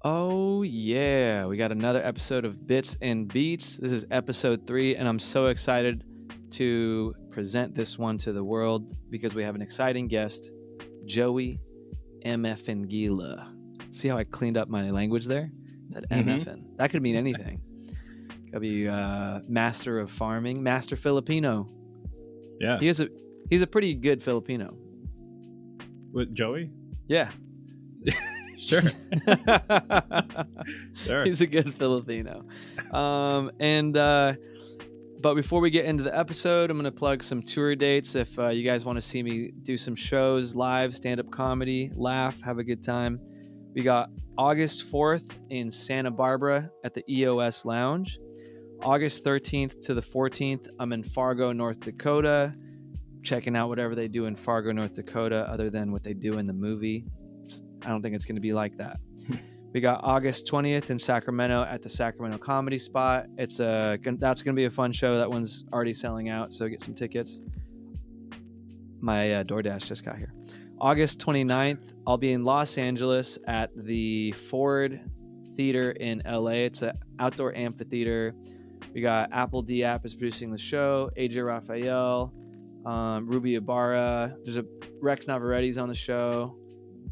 Oh, yeah. We got another episode of Bits and Beats. This is episode 3, and I'm so excited to present this one to the world because we have an exciting guest, Joey MFN Gila. See how I cleaned up my language there? I said MFN. That could mean anything. Could be master of farming, master Filipino. Yeah. He's a pretty good Filipino. With Joey? Yeah. Sure. Sure. He's a good Filipino. But before we get into the episode, I'm going to plug some tour dates. If you guys want to see me do some shows, live, stand-up comedy, laugh, have a good time. We got August 4th in Santa Barbara at the EOS Lounge. August 13th to the 14th, I'm in Fargo, North Dakota, checking out whatever they do in Fargo, North Dakota, other than what they do in the movie. I don't think it's going to be like that. We got August 20th in Sacramento at the Sacramento Comedy Spot. That's going to be a fun show. That one's already selling out, so get some tickets. My DoorDash just got here. August 29th, I'll be in Los Angeles at the Ford Theater in LA. It's an outdoor amphitheater. We got Apple D App is producing the show. AJ Raphael, Ruby Ibarra. There's a Rex Navarrette's on the show.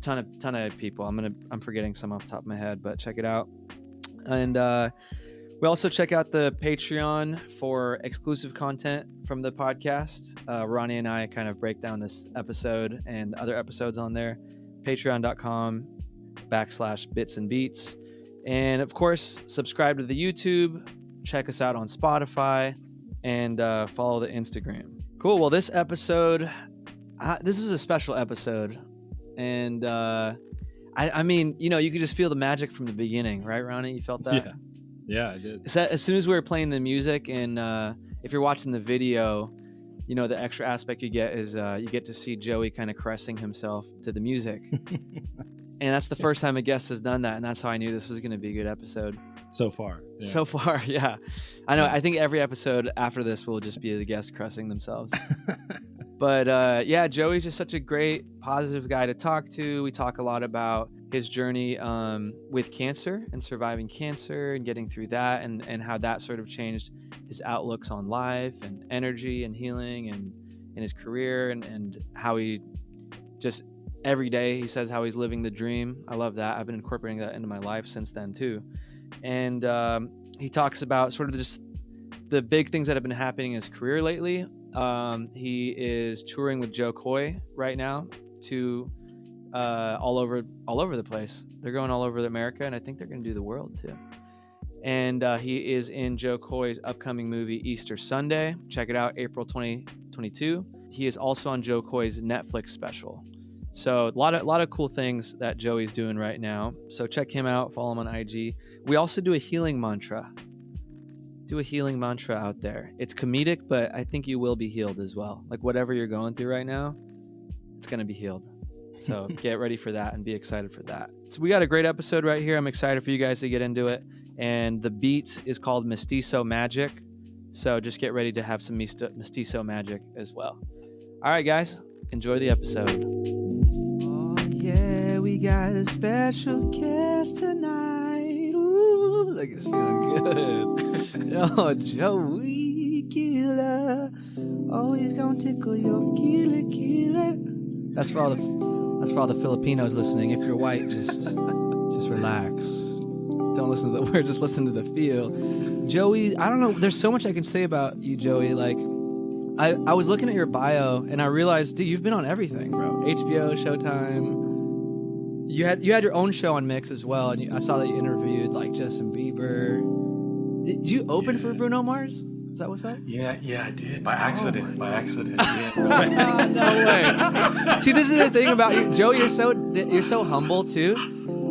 Ton of people. I'm forgetting some off the top of my head, but check it out. And we also check out the Patreon for exclusive content from the podcast. Ronnie and I kind of break down this episode and other episodes on there. Patreon.com/bits and beats. And of course, subscribe to the YouTube. Check us out on Spotify and follow the Instagram. Cool. Well, this episode, this is a special episode. And I mean, you could just feel the magic from the beginning, right, Ronnie? You felt that? Yeah, I did. So as soon as we were playing the music, and if you're watching the video, the extra aspect you get is you get to see Joey kind of caressing himself to the music. And that's the first time a guest has done that, and that's how I knew this was going to be a good episode. So far. Yeah. So far, yeah. I know. I think every episode after this will just be the guests caressing themselves. But yeah, Joey's just such a great, positive guy to talk to. We talk a lot about his journey with cancer and surviving cancer and getting through that, and how that sort of changed his outlooks on life and energy and healing and in his career, and how he just every day he says how he's living the dream. I love that. I've been incorporating that into my life since then too. And he talks about sort of just the big things that have been happening in his career lately. He is touring with Jo Koy right now to all over the place. They're going all over America, and I think they're going to do the world too. And he is in Jo Koy's upcoming movie Easter Sunday. Check it out, April 2022. He is also on Jo Koy's Netflix special. So a lot of cool things that Joey's doing right now. So check him out, follow him on IG. We also do a healing mantra. Do a healing mantra out there. It's comedic, but I think you will be healed as well. Like whatever you're going through right now, it's going to be healed. So get ready for that and be excited for that. So we got a great episode right here. I'm excited for you guys to get into it. And the beat is called Mestizo Magic. So just get ready to have some Mestizo Magic as well. All right, guys, enjoy the episode. Oh, yeah, we got a special guest tonight. Ooh, look, it's feeling good. Oh, Joey Guila. Oh, he's gonna tickle your Gila. That's for all the Filipinos listening. If you're white, just relax. Don't listen to the words, just listen to the feel. Joey, I don't know. There's so much I can say about you, Joey. Like, I was looking at your bio and I realized, dude, you've been on everything, bro. HBO, Showtime. You had your own show on Mix as well, and I saw that you interviewed like Justin Bieber. Did you open for Bruno Mars? Is that what's up? Yeah, I did by accident. Yeah. No way. See, this is the thing about you, Joey. You're so humble too,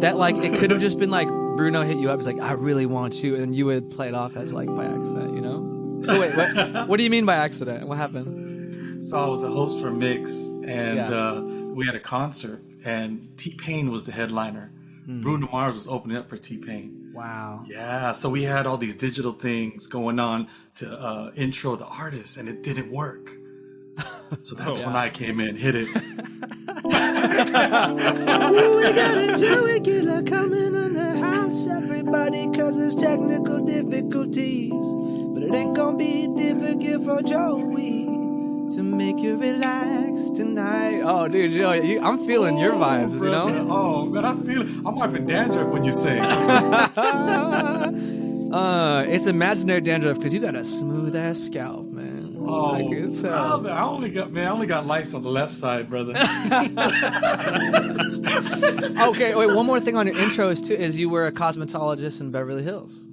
that like it could have just been like Bruno hit you up. He's like, I really want you, and you would play it off as like by accident, So wait, what do you mean by accident? What happened? So I was a host for Mix, and we had a concert, and T-Pain was the headliner. Bruno Mars was opening up for T-Pain. Wow. Yeah, so we had all these digital things going on to intro the artist, and it didn't work. So that's when I came in, hit it. We got a Joey Guila coming in the house. everybody cause there's technical difficulties. But it ain't gonna be difficult for Joey to make you relax tonight. Oh, dude, Joey, I'm feeling your vibes, you know? Oh, man, I feel it. I'm wiping dandruff when you say it. It's imaginary dandruff because you got a smooth ass scalp, man. Oh, I can tell. brother, I only got lice on the left side, brother. Okay, wait, one more thing on your intro is you were a cosmetologist in Beverly Hills.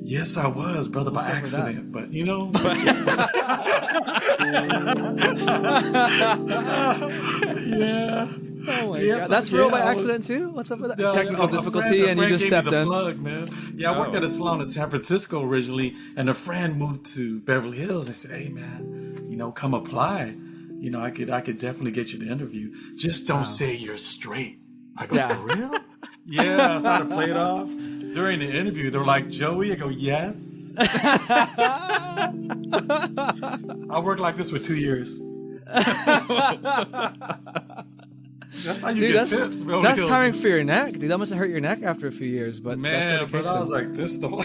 Yes, I was, brother, by accident. But you know, yeah. Oh my Yes, God. That's real by I accident too? What's up with that? Technical difficulty and you just stepped in? Plug, man. Yeah, I worked at a salon in San Francisco originally, and a friend moved to Beverly Hills. They said, hey, man, you know, come apply. You know, I could definitely get you the interview. Just don't say you're straight. I go, for real? Yeah, so I had to play it off. During the interview, they were like, Joey? I go, yes. I worked like this for 2 years. That's how you get tips, bro. That's tiring for your neck, dude. That must have hurt your neck after a few years, but man, that's dedication. but I was like, this the whole...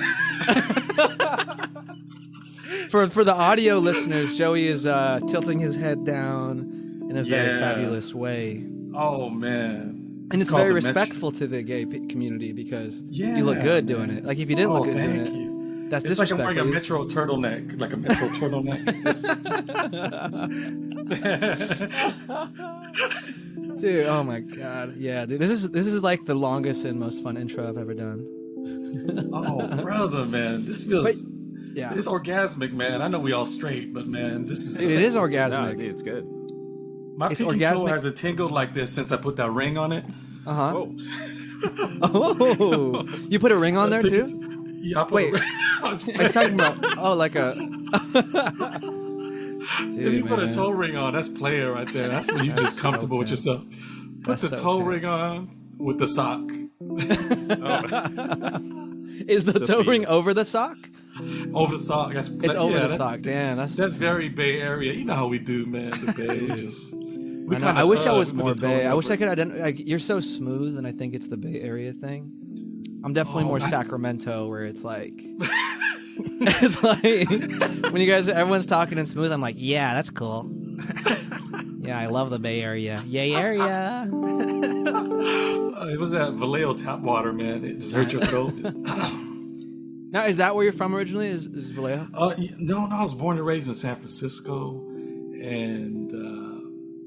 For the audio listeners, Joey is tilting his head down in a very fabulous way. Oh, man. And it's very respectful to the gay community because you look good doing it. Like if you didn't look good doing it, that's disrespect. It's like I'm wearing a Metro turtleneck, Dude, oh my God, yeah, dude, this is like the longest and most fun intro I've ever done. Oh, brother, man, this feels it's orgasmic, man. I know we all straight, but man, this is it is orgasmic. No, dude, it's good. My pinky toe hasn't tingled like this since I put that ring on it. Oh, you put a ring on there too? Yeah, I put are you talking about like a? Dude, if you put a toe ring on, that's player right there. That's when you're just comfortable with yourself. Put the toe ring on with the sock. Is the toe ring over the sock? Over the sock. It's over the sock. Damn, that's very Bay Area. You know how we do, man. The Bay. I wish I was more Bay. I wish I could identify. Like, you're so smooth, and I think it's the Bay Area thing. I'm definitely more Sacramento, where it's like, it's like when everyone's talking in smooth. I'm like, yeah, that's cool. Yeah, I love the Bay Area. Yay area. It was that Vallejo tap water, man. It just hurt your throat. Now, is that where you're from originally? Is Vallejo? No, I was born and raised in San Francisco, and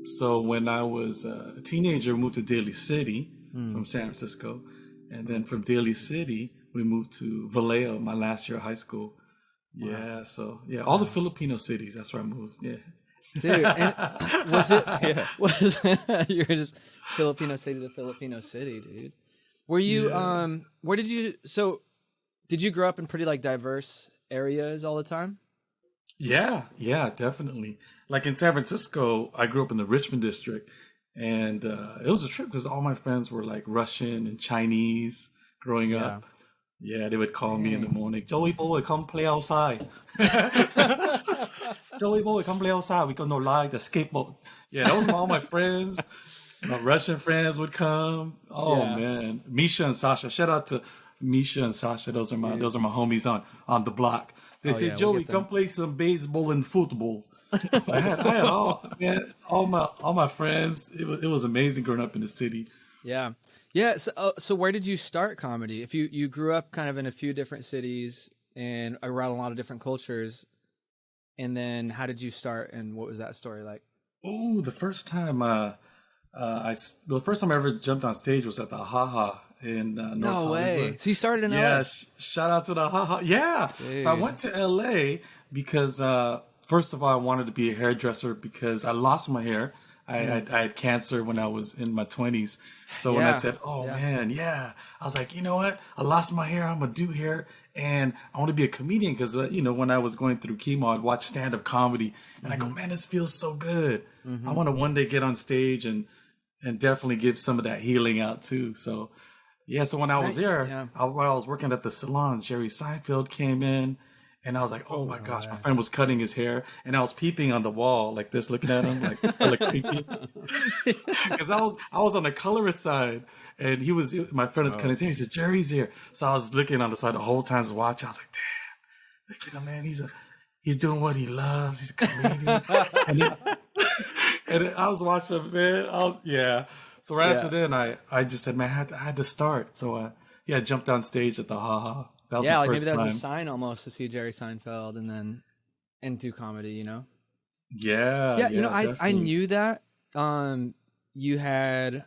so when I was a teenager, we moved to Daly City from San Francisco, and then from Daly City we moved to Vallejo my last year of high school. Yeah, so all the Filipino cities. That's where I moved. Yeah, dude. And was you're just Filipino city to Filipino city, dude? Were you where did you Did you grow up in pretty like diverse areas all the time? Yeah, definitely. Like in San Francisco, I grew up in the Richmond district, and it was a trip because all my friends were like Russian and Chinese growing up. Yeah, they would call me in the morning, Joey boy, come play outside. Joey boy, come play outside. We gonna ride the skateboard. Yeah, that was all my friends. My Russian friends would come. Oh man, Misha and Sasha. Shout out to Misha and Sasha. Those are my homies on the block. They said, Joey, come play some baseball and football. So I had all my friends. It was amazing growing up in the city. Yeah. So where did you start comedy? If you grew up kind of in a few different cities and around a lot of different cultures, and then how did you start, and what was that story like? Oh, the first time I ever jumped on stage was at the Ha in North No way. Hollywood. So you started in LA? Yeah, shout out to the Ha. Yeah. Dude. So I went to LA because first of all, I wanted to be a hairdresser because I lost my hair. I had cancer when I was in my 20s. So when I said, man, I was like, you know what? I lost my hair. I'm going to do hair. And I want to be a comedian because, when I was going through chemo, I'd watch stand-up comedy. And I go, man, this feels so good. I want to one day get on stage and definitely give some of that healing out too. So, so when I was there, while I was working at the salon, Jerry Seinfeld came in. And I was like, oh my gosh, my friend was cutting his hair, and I was peeping on the wall like this, looking at him like creepy. Because I was on the colorist side, and my friend was cutting his hair. He said, Jerry's here. So I was looking on the side the whole time, I was watching. I was like, damn, look at him, man. He's doing what he loves. He's a comedian. and I was watching him, man. So right after then, I just said, man, I had to start. So I jumped on stage at the Ha Ha. That was my like first maybe that was time. a sign almost to see Jerry Seinfeld and do comedy, you know? Yeah. You know, I definitely. knew that you had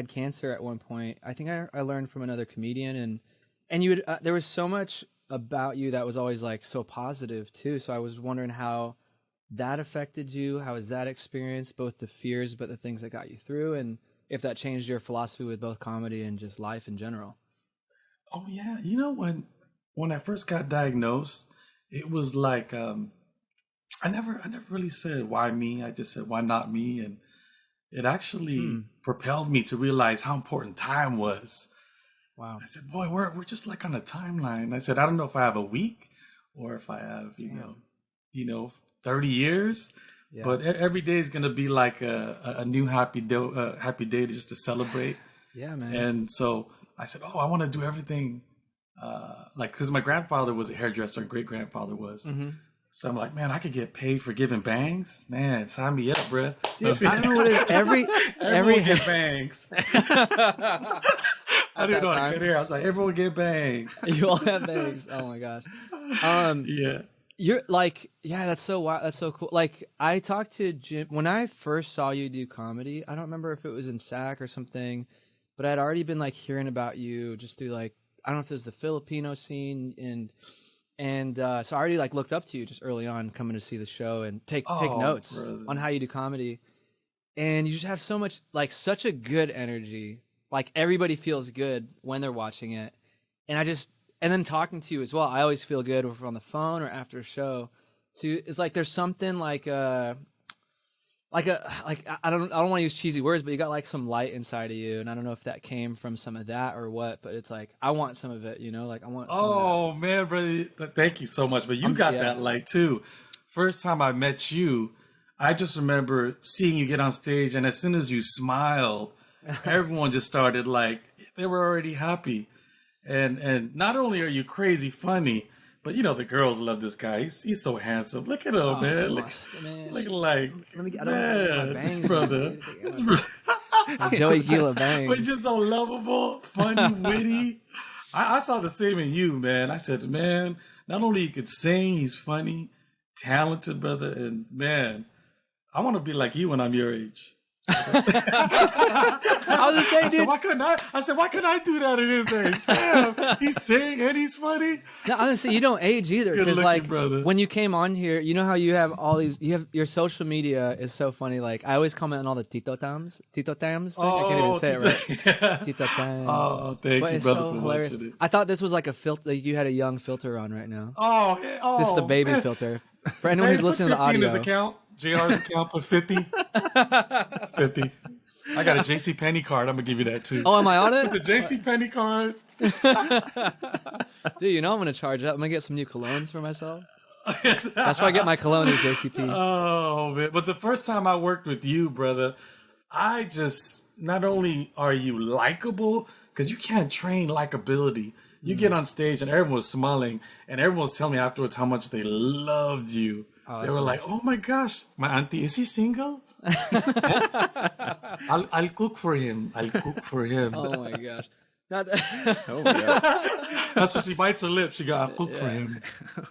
cancer at one point. I think I learned from another comedian, and you would, there was so much about you that was always like so positive too. So I was wondering how that affected you. How was that experience, both the fears but the things that got you through, and if that changed your philosophy with both comedy and just life in general? Oh yeah, you know, when I first got diagnosed, it was like I never really said why me. I just said why not me, and it actually propelled me to realize how important time was. Wow. I said, boy, we're just like on a timeline. I said, I don't know if I have a week or if I have you know 30 years, but every day is gonna be like a new happy day just to celebrate. Yeah, man. And so I said, oh, I want to do everything. Because my grandfather was a hairdresser and great grandfather was. Mm-hmm. So I'm like, man, I could get paid for giving bangs. Man, sign me up, bro. Dude, I don't know what it is. Every get bangs. I didn't know I could hear. I was like, everyone get bangs. You all have bangs. Oh my gosh. Yeah. You're like, that's so wild. That's so cool. Like, I talked to Jim when I first saw you do comedy. I don't remember if it was in SAC or something, but I'd already been like hearing about you just through like, I don't know if it was the Filipino scene, and so I already like looked up to you just early on coming to see the show and take notes on how you do comedy. And you just have so much, like, such a good energy. Like, everybody feels good when they're watching it. And then talking to you as well, I always feel good if we're on the phone or after a show. So it's like there's something like I don't want to use cheesy words, but you got like some light inside of you, and I don't know if that came from some of that or what, but it's like I want some of it, you know, like I want. Some of that. Man, brother, thank you so much. But you got that light too. First time I met you, I just remember seeing you get on stage, and as soon as you smiled, everyone just started like they were already happy. And not only are you crazy funny, but you know the girls love this guy. He's so handsome. Look at him, man. Look like this brother. Joey Guila bangs. But just so lovable, funny, witty. I saw the same in you, man. I said, man, not only he could sing, he's funny, talented, brother, and man, I want to be like you when I'm your age. I was just saying, dude. Why couldn't I do that at his age? Damn, he's singing and he's funny. No, honestly, you don't age either. Because like brother. When you came on here, you know how you have all these. You have your social media is so funny. Like I always comment on all the Tito Tams. I can't even say it right. Yeah. Tito Tams. Oh, thank you, it's brother, so for hilarious. watching it. I thought this was like a filter. Like you had a young filter on right now. Oh, This is the baby man. filter. For anyone who's listening to the audio. His account, JR's account, put 50. 50. I got a JC Penney card. I'm gonna give you that too. Oh, am I on it? The JC Penney card. Dude, you know I'm gonna charge up. I'm gonna get some new colognes for myself. That's why I get my cologne at JCP. Oh man! But the first time I worked with you, brother, I just not only are you likable because you can't train likability. You get on stage and everyone was smiling, and everyone was telling me afterwards how much they loved you. They were like, "Oh my gosh, my auntie, is he single? I'll cook for him. Oh my gosh." Oh my god. That's what she bites her lip. She got, I'll cook for him.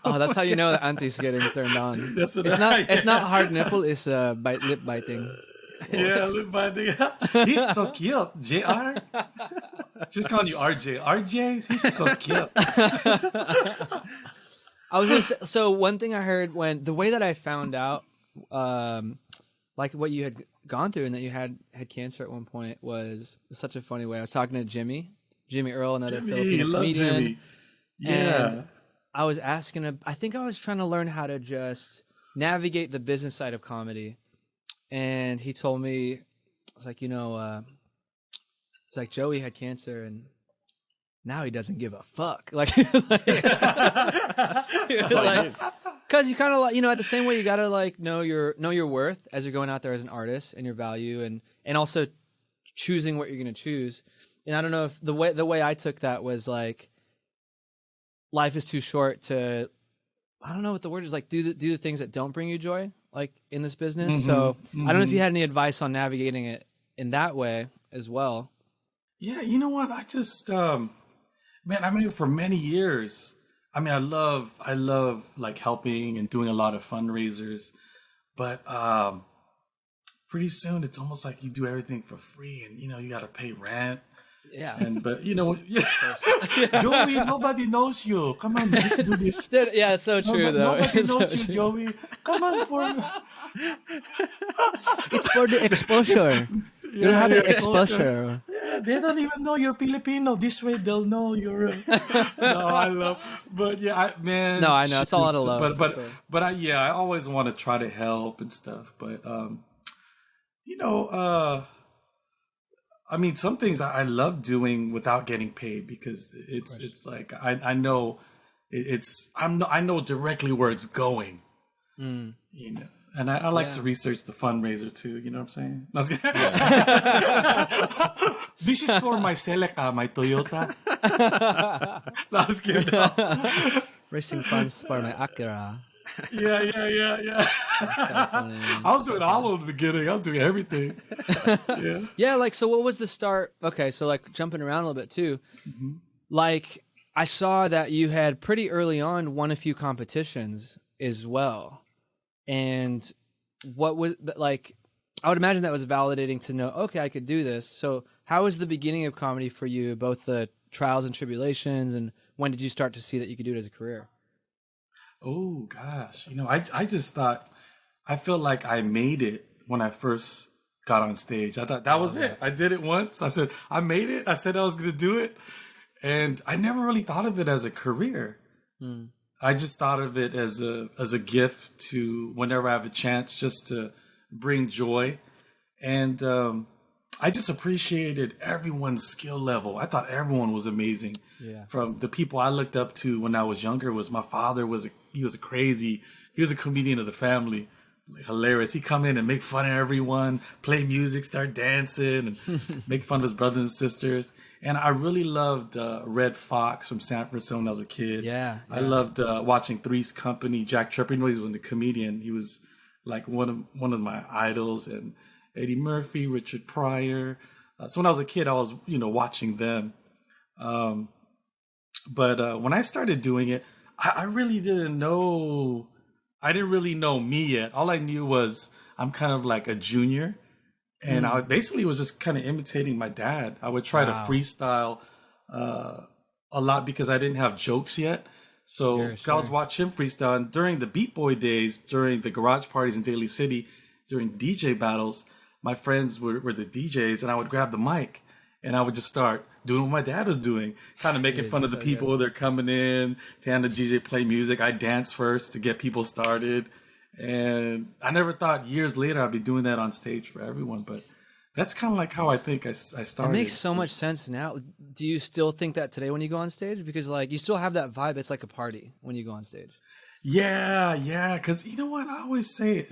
Oh, that's how you know the auntie's getting turned on. That's what It's not hard nipple. It's lip biting. Yeah, lip biting. He's so cute, JR. She's calling you RJ. RJ, he's so cute. I was gonna say, so one thing I heard when the way that I found out, like what you had gone through and that you had cancer at one point was such a funny way. I was talking to Jimmy Earl, another Filipino comedian. Jimmy. Yeah. And I was asking him, I think I was trying to learn how to just navigate the business side of comedy. And he told me, it's like, it's like Joey had cancer and now he doesn't give a fuck. Like, because you kind of like, at the same way you gotta like know your worth as you're going out there as an artist and your value and also choosing what you're gonna choose. And I don't know if the way I took that was like, life is too short to, I don't know what the word is, like do the things that don't bring you joy, like in this business. Mm-hmm, so I don't know if you had any advice on navigating it in that way as well. Yeah, you know what? I just, man, I mean, for many years, I mean, I love like helping and doing a lot of fundraisers, but pretty soon it's almost like you do everything for free, and you got to pay rent. Yeah. But Joey, nobody knows you. Come on, just do this. Yeah, it's so true though. Nobody knows you, Joey. Come on, it's for the exposure. You'll have the exposure. Yeah, they don't even know you're Filipino. This way they'll know you're. No, I love. But yeah, man. No, I know it's a lot of love. But I always want to try to help and stuff. But I mean, some things I love doing without getting paid because it's like I know I know directly where it's going. And I like to research the fundraiser too. You know what I'm saying? This is for my Celica, my Toyota. I was kidding. Racing funds for my Acura. Yeah. I was doing all of the beginning. I was doing everything. Yeah, like, so what was the start? Okay, so like jumping around a little bit too. Mm-hmm. Like, I saw that you had pretty early on won a few competitions as well. And what was like, I would imagine that was validating to know, okay, I could do this. So how was the beginning of comedy for you, both the trials and tribulations, and when did you start to see that you could do it as a career? Oh gosh, I just thought, I felt like I made it when I first got on stage. I thought that was it. I did it once. I said I made it. I said I was going to do it, and I never really thought of it as a career. I just thought of it as a gift to whenever I have a chance, just to bring joy, and I just appreciated everyone's skill level. I thought everyone was amazing. Yeah. From the people I looked up to when I was younger, was my father he was a comedian of the family. Like, hilarious. He'd come in and make fun of everyone, play music, start dancing, and make fun of his brothers and sisters. And I really loved Red Fox from San Francisco when I was a kid. Yeah. I loved watching Three's Company. Jack Tripper, he was a comedian. He was like one of my idols. And Eddie Murphy, Richard Pryor. So when I was a kid, I was watching them. But when I started doing it, I really didn't know. I didn't really know me yet. All I knew was I'm kind of like a junior, and I basically was just kind of imitating my dad. I would try to freestyle a lot because I didn't have jokes yet. So I would watch him freestyle. And during the Beat Boy days, during the garage parties in Daly City, during DJ battles, my friends were the DJs, and I would grab the mic and I would just start doing what my dad was doing, kind of making fun of the people. They're coming in to have the DJ play music. I dance first to get people started. And I never thought years later I'd be doing that on stage for everyone. But that's kind of like how I think I started. It makes so much sense now. Do you still think that today when you go on stage? Because like you still have that vibe. It's like a party when you go on stage. Yeah. Because you know what? I always say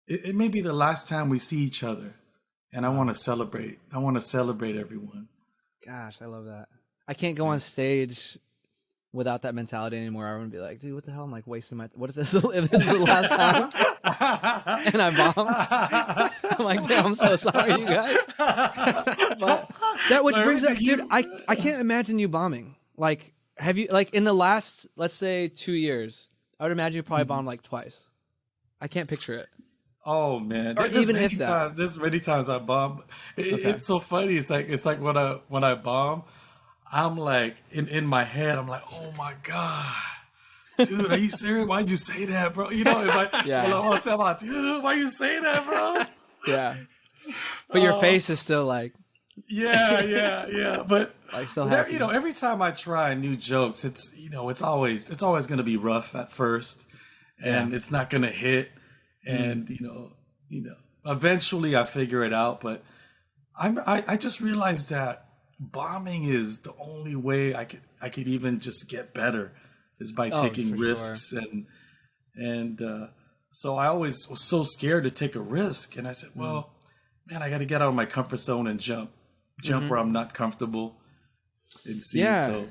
it may be the last time we see each other. And I want to celebrate. I want to celebrate everyone. Gosh, I love that. I can't go on stage without that mentality anymore. I want to be like, dude, what the hell? I'm like wasting my. What if this is the last time? And I bomb. I'm like, damn, I'm so sorry, you guys. But that which brings up, dude. I can't imagine you bombing. Like, have you in the last, let's say, 2 years? I would imagine you probably bombed like twice. I can't picture it. Oh man! Or even if that. There's many times I bomb. It's so funny. It's like when I bomb, I'm like in my head. I'm like, oh my god, dude, are you serious? Why'd you say that, bro? It's like, dude, why you say that, bro? Yeah. But your face is still like. Yeah. But like still happy. Every time I try new jokes, it's always gonna be rough at first, and it's not gonna hit. And eventually I figure it out. But I just realized that bombing is the only way I could even just get better is by taking risks. Sure. And so I always was so scared to take a risk. And I said, well, man, I got to get out of my comfort zone and jump where I'm not comfortable and see. Yeah. So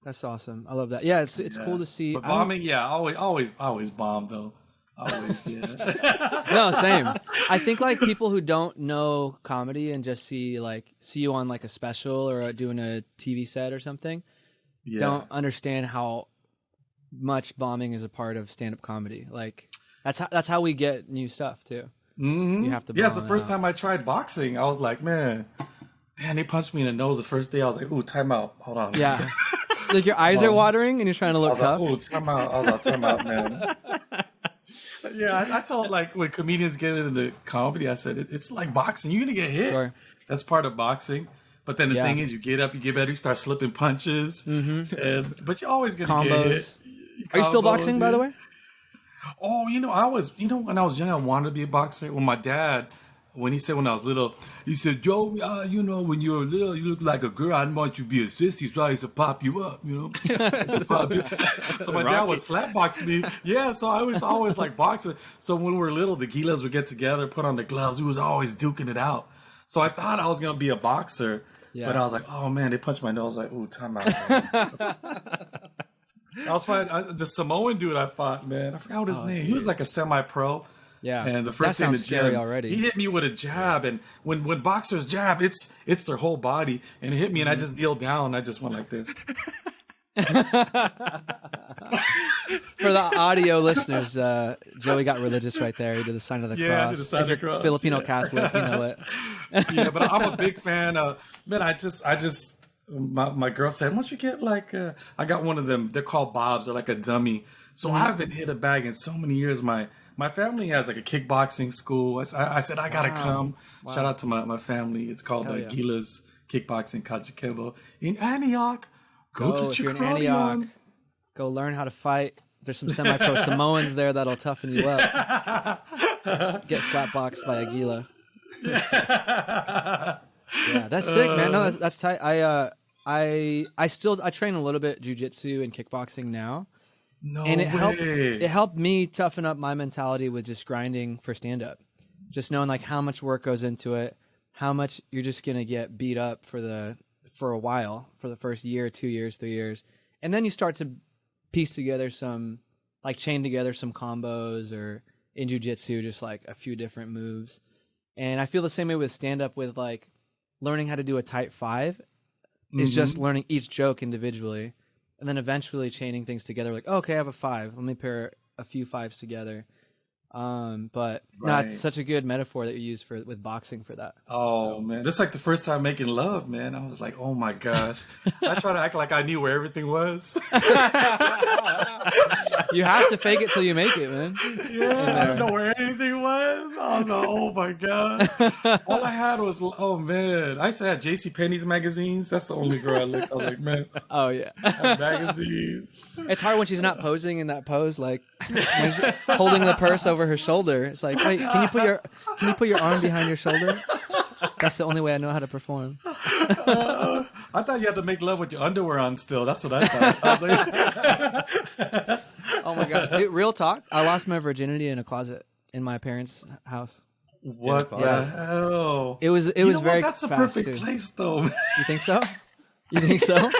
that's awesome. I love that. Yeah, it's cool to see. But bombing, always bomb though. Always, yeah. No, same. I think like people who don't know comedy and just see you on like a special or doing a TV set or something, don't understand how much bombing is a part of stand-up comedy. Like that's how we get new stuff too. Mm-hmm. You have to. Yeah, it's the first time I tried boxing. I was like, man, they punched me in the nose the first day. I was like, ooh, time out. Hold on. Yeah. Like your eyes are watering and you're trying to look tough. Like, ooh, time out. I was like, time out, man. Yeah, I told like when comedians get into comedy, I said it's like boxing. You're gonna get hit. Sure. That's part of boxing. But then the thing is, you get up, you get better, you start slipping punches, but you're always gonna get hit. Are you still boxing, by the way? Oh, when I was young, I wanted to be a boxer. When my dad, when he said when I was little, he said, Joe, when you were little, you look like a girl. I didn't want you to be a sissy, so I used to pop you up, So my dad would slap box me. Yeah, so I was always like boxing. So when we were little, the Gilas would get together, put on the gloves. We was always duking it out. So I thought I was going to be a boxer. Yeah. But I was like, oh, man, they punched my nose. Like, ooh, time out. I was fighting the Samoan dude I fought, man. I forgot what his name. Dude. He was like a semi-pro. Yeah. And the first that thing sounds scary already. He hit me with a jab. And when boxers jab, it's their whole body. And it hit me and I just kneeled down. And I just went like this. For the audio listeners, Joey got religious right there. He did the sign of the cross. I did the sign of the cross. Filipino Catholic, you know it. Yeah, but I'm a big fan of, man, my girl said, why don't you get I got one of them. They're called bobs. They're like a dummy. So I haven't hit a bag in so many years. My family has like a kickboxing school. I said, I got to come. Wow. Shout out to my family. It's called Gila's Kickboxing Kajikebo in Antioch. Go if you're in Antioch, go learn how to fight. There's some semi-pro Samoans there that'll toughen you up. Get slapboxed by a Gila. Yeah, that's sick, man. No, that's tight. I train a little bit jiu-jitsu and kickboxing now. And it helped me toughen up my mentality with just grinding for stand-up. Just knowing like how much work goes into it, how much you're just gonna get beat up for a while, for the first year, 2 years, 3 years. And then you start to piece together chain together some combos, or in jiu-jitsu, just like a few different moves. And I feel the same way with stand-up, with like learning how to do a tight five is just learning each joke individually. And then eventually chaining things together, like, okay, I have a five. Let me pair a few fives together. But no, it's such a good metaphor that you use with boxing for that. Oh, man. This is like the first time making love, man. I was like, oh my gosh. I try to act like I knew where everything was. You have to fake it till you make it, man. Yeah, I didn't know where anything was. I was like, oh my god. All I had was, oh man. I used to have JCPenney's magazines. That's the only girl I looked. I was like, man. Oh yeah. Magazines. It's hard when she's not posing in that pose, like holding the purse over her shoulder. It's like, wait, can you put your arm behind your shoulder? That's the only way I know how to perform. I thought you had to make love with your underwear on still. That's what I thought. I was like, oh my gosh. Dude, real talk. I lost my virginity in a closet in my parents' house. What the hell? It was very That's the fast perfect too. place though. You think so? You think so?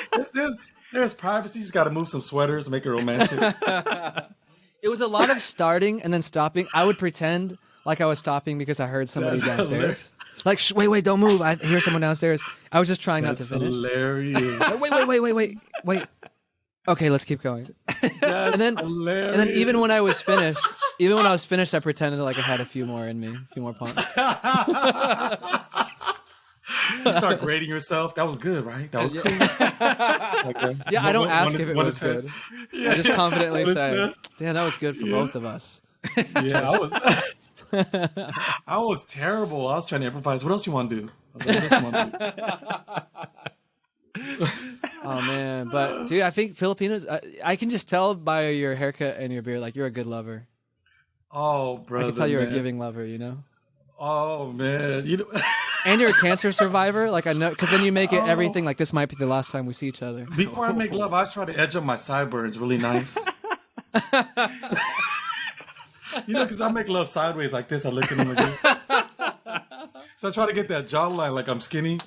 There's privacy. You just got to move some sweaters, make it romantic. It was a lot of starting and then stopping. I would pretend like I was stopping because I heard somebody downstairs. Hilarious. Like, wait, don't move. I hear someone downstairs. I was just trying not to finish. Hilarious. Wait. Okay, let's keep going. That's hilarious. And then even when I was finished, I pretended like I had a few more in me, a few more pumps. You start grading yourself. That was good, right? That was cool. Okay. Yeah, I don't ask if it was good. Yeah. I just confidently say, damn, that was good for both of us. Yeah, I was terrible. I was trying to improvise. What else you want to do? Oh man, but dude, I think Filipinos. I can just tell by your haircut and your beard, like you're a good lover. Oh, brother, I can tell you're a giving lover. You know. Oh man, And you're a cancer survivor. Like I know, because then you make it everything like this might be the last time we see each other. Before I make love, I always try to edge up my sideburns really nice. Because I make love sideways like this. I look at them like this. So I try to get that jawline like I'm skinny.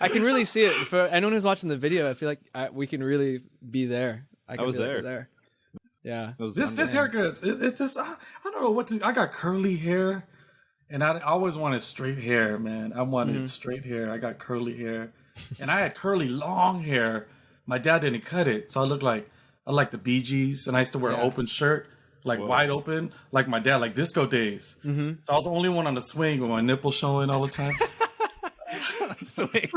I can really see it. For anyone who's watching the video, I feel like we can really be there. I was there. Yeah. This haircut, it's just, I don't know what to, I got curly hair and I always wanted straight hair, man. I wanted straight hair. I got curly hair and I had curly long hair. My dad didn't cut it. So I looked like the Bee Gees, and I used to wear an open shirt, like wide open, like my dad, like disco days. So I was the only one on the swing with my nipple showing all the time. Swing.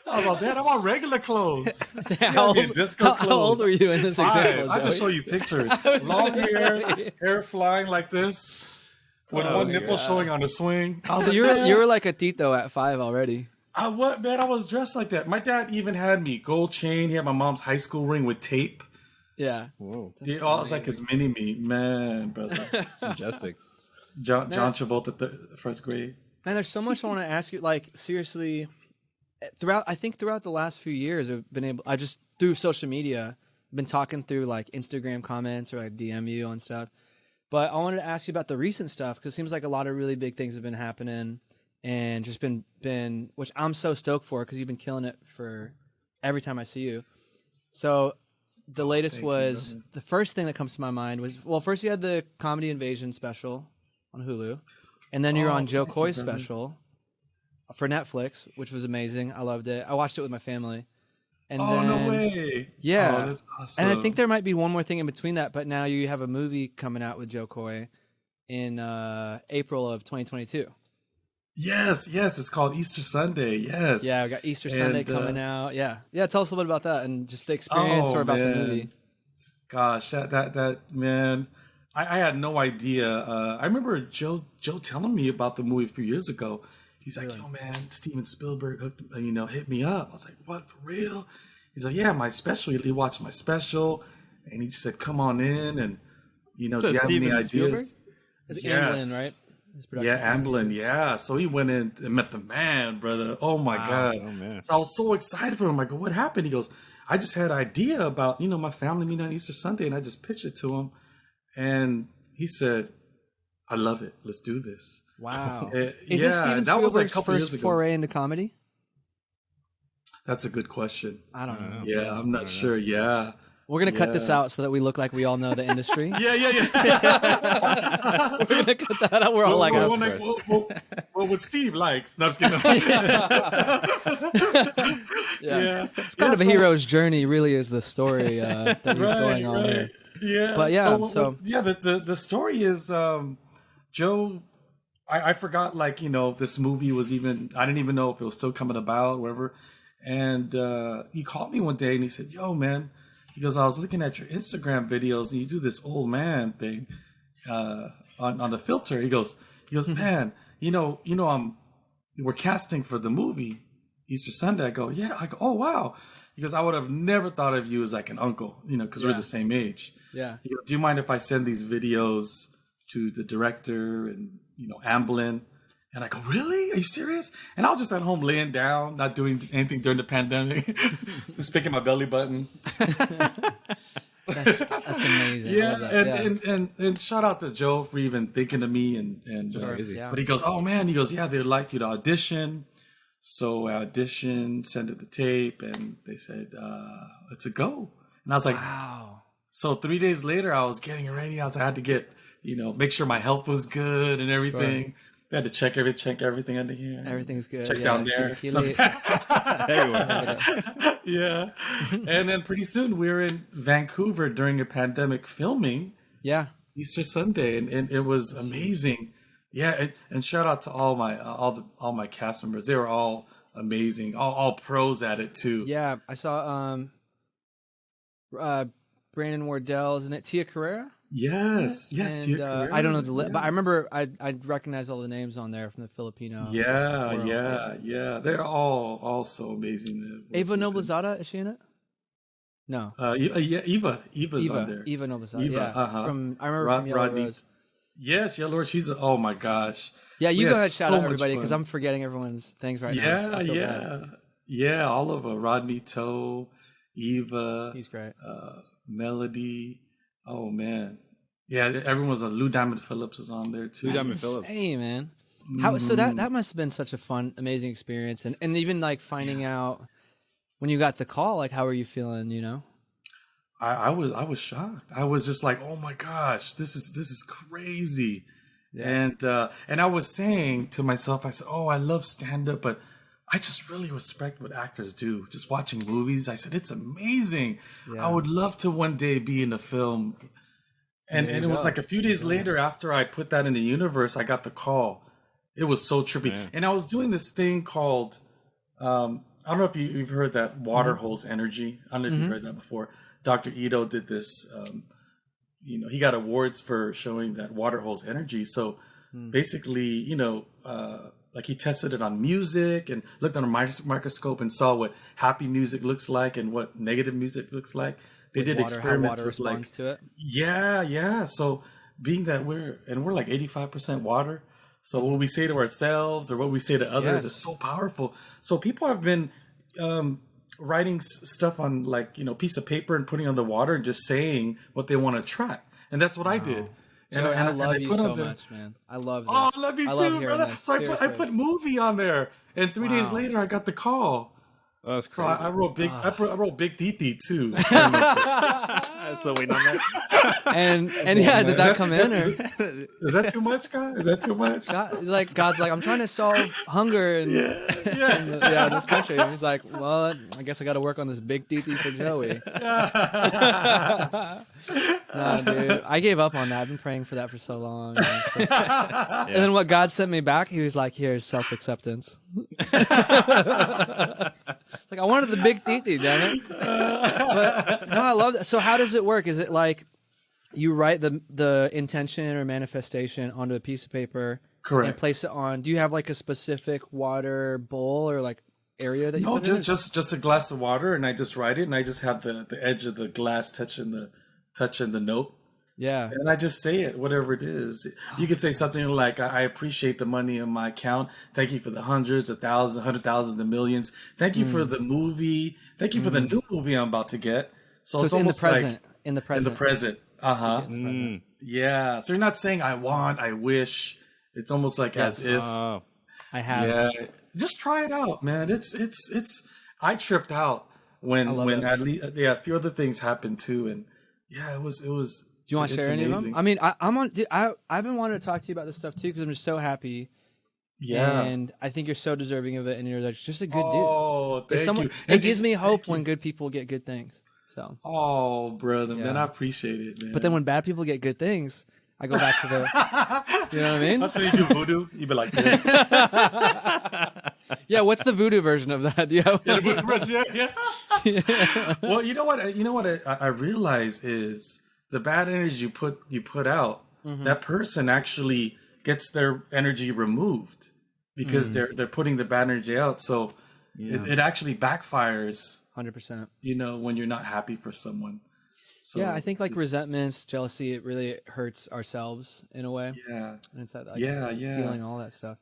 I was like, Dad, I'm on regular clothes. How old were you in this example? I just show you pictures. Long hair flying like this, with one nipple showing on the swing. So you were like a Tito at 5 already. I was dressed like that. My dad even had me gold chain. He had my mom's high school ring with tape. Yeah. Whoa. It was like his mini me, man, brother. It's majestic. John Travolta, first grade. Man, there's so much I want to ask you. Like seriously, throughout the last few years, I just through social media, been talking through like Instagram comments or like DM you on stuff. But I wanted to ask you about the recent stuff because it seems like a lot of really big things have been happening and just been which I'm so stoked for because you've been killing it for every time I see you. So. The latest was the first thing that comes to my mind was first you had the Comedy Invasion special on Hulu, and then you're on Jo Koy special for Netflix, which was amazing. I loved it. I watched it with my family. And then, no way! Yeah, that's awesome. And I think there might be one more thing in between that, but now you have a movie coming out with Jo Koy in April of 2022. Yes, it's called Easter Sunday. Yes. Yeah, we got Easter Sunday coming out. Yeah. Tell us a little bit about that and just the experience or about the movie. Gosh, that man, I had no idea. I remember Joe telling me about the movie a few years ago. He's like, "Yo, man, Steven Spielberg hit me up." I was like, "What, for real?" He's like, "Yeah, my special." He watched my special, and he just said, "Come on in, and do you have any ideas?" Spielberg? It's Amblin, right? Yeah, Amblin. Yeah. So he went in and met the man, brother. Oh my God. Oh man. So I was so excited for him. I go, "What happened?" He goes, "I just had an idea about, my family meeting on Easter Sunday." And I just pitched it to him. And he said, "I love it. Let's do this." Wow. Is this Steven Spielberg's first foray into comedy? That's a good question. I don't know. Yeah, I'm not sure. Yeah. We're going to cut this out so that we look like we all know the industry. Yeah. We're going to cut that out. We're all like, well, what Steve likes. No, I'm just kidding. Yeah. It's kind of a hero's journey, really, is the story that he's going on here. Yeah. But yeah, the story is Joe. I forgot, this movie was even, I didn't even know if it was still coming about, whatever. And he called me one day and he said, "Yo, man," he goes, "I was looking at your Instagram videos and you do this old man thing on the filter." He goes, "Man, we're casting for the movie Easter Sunday." I go, "Yeah." I go, "Oh, wow." He goes, "I would have never thought of you as like an uncle, because we're the same age." Yeah. He goes, "Do you mind if I send these videos to the director and, Amblin?" And I go, "Really? Are you serious?" And I was just at home laying down, not doing anything during the pandemic, just picking my belly button. That's amazing. Yeah, and shout out to Joe for even thinking of me and but he goes, "Oh man," he goes, "Yeah, they'd like you to audition." So I auditioned, sent it the tape, and they said, "It's a go." And I was like, "Wow." So 3 days later, I was getting ready. I had to get, make sure my health was good and everything. Sure. We had to check everything under here. Everything's good. Check down there. Yeah. And then pretty soon we were in Vancouver during a pandemic filming. Yeah. Easter Sunday, and it was amazing. Yeah, and shout out to all my cast members. They were all amazing, all pros at it too. Yeah, I saw Brandon Wardell, isn't it? Tia Carrera. Yes, and, Tia Carrera. I don't know but I remember I recognize all the names on there from the Filipino. Yeah. They're all so amazing. Eva Noblezada, is she in it? No. Eva's on there. Eva Noblezada. Yeah. From I remember from Yellow Rodney. Rose. Yes, Yellow She's oh my gosh. Yeah, you We go had ahead, shout so out much everybody because fun. I'm forgetting everyone's things right now. Yeah, I feel yeah, bad. yeah. All of them. Rodney Toe, Eva, He's great. Melody. Oh man, yeah. Everyone was on. Lou Diamond Phillips was on there too. Lou Diamond Phillips. Hey, man. How so that must have been such a fun, amazing experience, and even like finding out when you got the call, like how were you feeling? You know. I was shocked. I was just like, oh my gosh, this is crazy. Yeah. And I was saying to myself, I said, oh, I love stand up, but I just really respect what actors do. Just watching movies, I said, it's amazing. Yeah. I would love to one day be in a film. And it was like a few days later after I put that in the universe, I got the call. It was so trippy. Man. And I was doing this thing called, I don't know if you've heard that water holds energy. I don't know if you've heard that before. Dr. Ito did this, he got awards for showing that water holds energy. So basically, like he tested it on music and looked on a microscope and saw what happy music looks like and what negative music looks like. They did experiments with like, to it. yeah. So being that we're like 85% water. So what we say to ourselves or what we say to others is so powerful. So people have been writing stuff on like, piece of paper and putting on the water and just saying what they want to attract. And that's what I did. And I love you so much, man. I love this. Oh, I love you too, brother. This. So I put movie on there. And 3 days later I got the call. Oh, that's so crazy. I wrote big I wrote Big Titi too. So waiting on that. and yeah, did that come in? Is that too much, guy? Is that too much? God's like, I'm trying to solve hunger in this country. And he's like, well, I guess I got to work on this Big Titi for Joey. Nah, dude, I gave up on that. I've been praying for that for so long. And then what God sent me back, he was like, here's self-acceptance. Like, I wanted the Big Titi, damn it. But no, I love that. So how does it work? Is it like you write the intention or manifestation onto a piece of paper? Correct. And place it on. Do you have like a specific water bowl or like area that you put it in? just a glass of water, and I just write it, and I just have the edge of the glass touching the note. Yeah. And I just say it, whatever it is. You could say something like, I appreciate the money in my account. Thank you for the hundreds of thousands, 100,000, the millions. Thank you for the movie. Thank you for the new movie I'm about to get. So it's almost in the present. like in the present. In the present. Uh-huh. Yeah. So you're not saying I want, I wish. It's almost like as if Oh. I have. Yeah. Just try it out, man. It's I tripped out when a few other things happened too, and yeah, it was Do you want to share any of them? I mean, I've been wanting to talk to you about this stuff too because I'm just so happy. Yeah. And I think you're so deserving of it, and you're like just a good dude. Oh, thank you. It gives me hope when good people get good things. So. Oh, brother, man, I appreciate it, man. But then when bad people get good things, I go back to the. You know what I mean? That's when you do voodoo. You be like, yeah. What's the voodoo version of that? Do you have? The voodoo version, yeah. Well, you know what? I realize is the bad energy you put out. That person actually gets their energy removed because they're putting the bad energy out. So it actually backfires. 100%. When you're not happy for someone. So, yeah, I think like resentments, jealousy, it really hurts ourselves in a way. Yeah. And it's that, like, feeling all that stuff.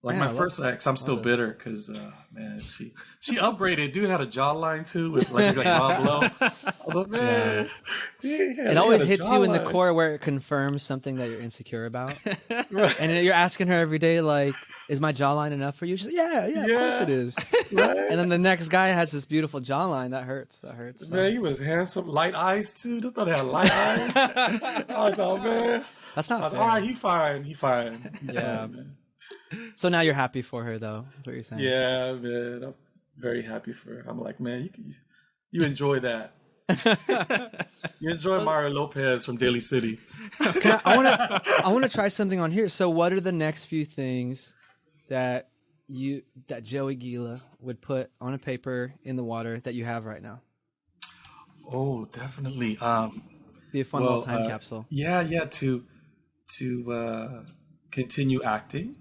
Like my first ex, I'm still bitter because, man, she upgraded. Dude had a jawline too with like raw blow. I was like, man. It always hits you in the core where it confirms something that you're insecure about. Right. And you're asking her every day, like, is my jawline enough for you? She's like, yeah, of course it is. Right? And then the next guy has this beautiful jawline. That hurts. So. Man, he was handsome. Light eyes too. This brother had light eyes. I thought, man. That's not fair. All right, he fine. He's fine, man. So now you're happy for her, though. That's what you're saying. Yeah, man. I'm very happy for her. I'm like, man, you enjoy that. You enjoy Mario Lopez from Daly City. I want to try something on here. So, what are the next few things that Joey Guila would put on a paper in the water that you have right now? Oh, definitely. Be a fun little time capsule. Yeah. To continue acting.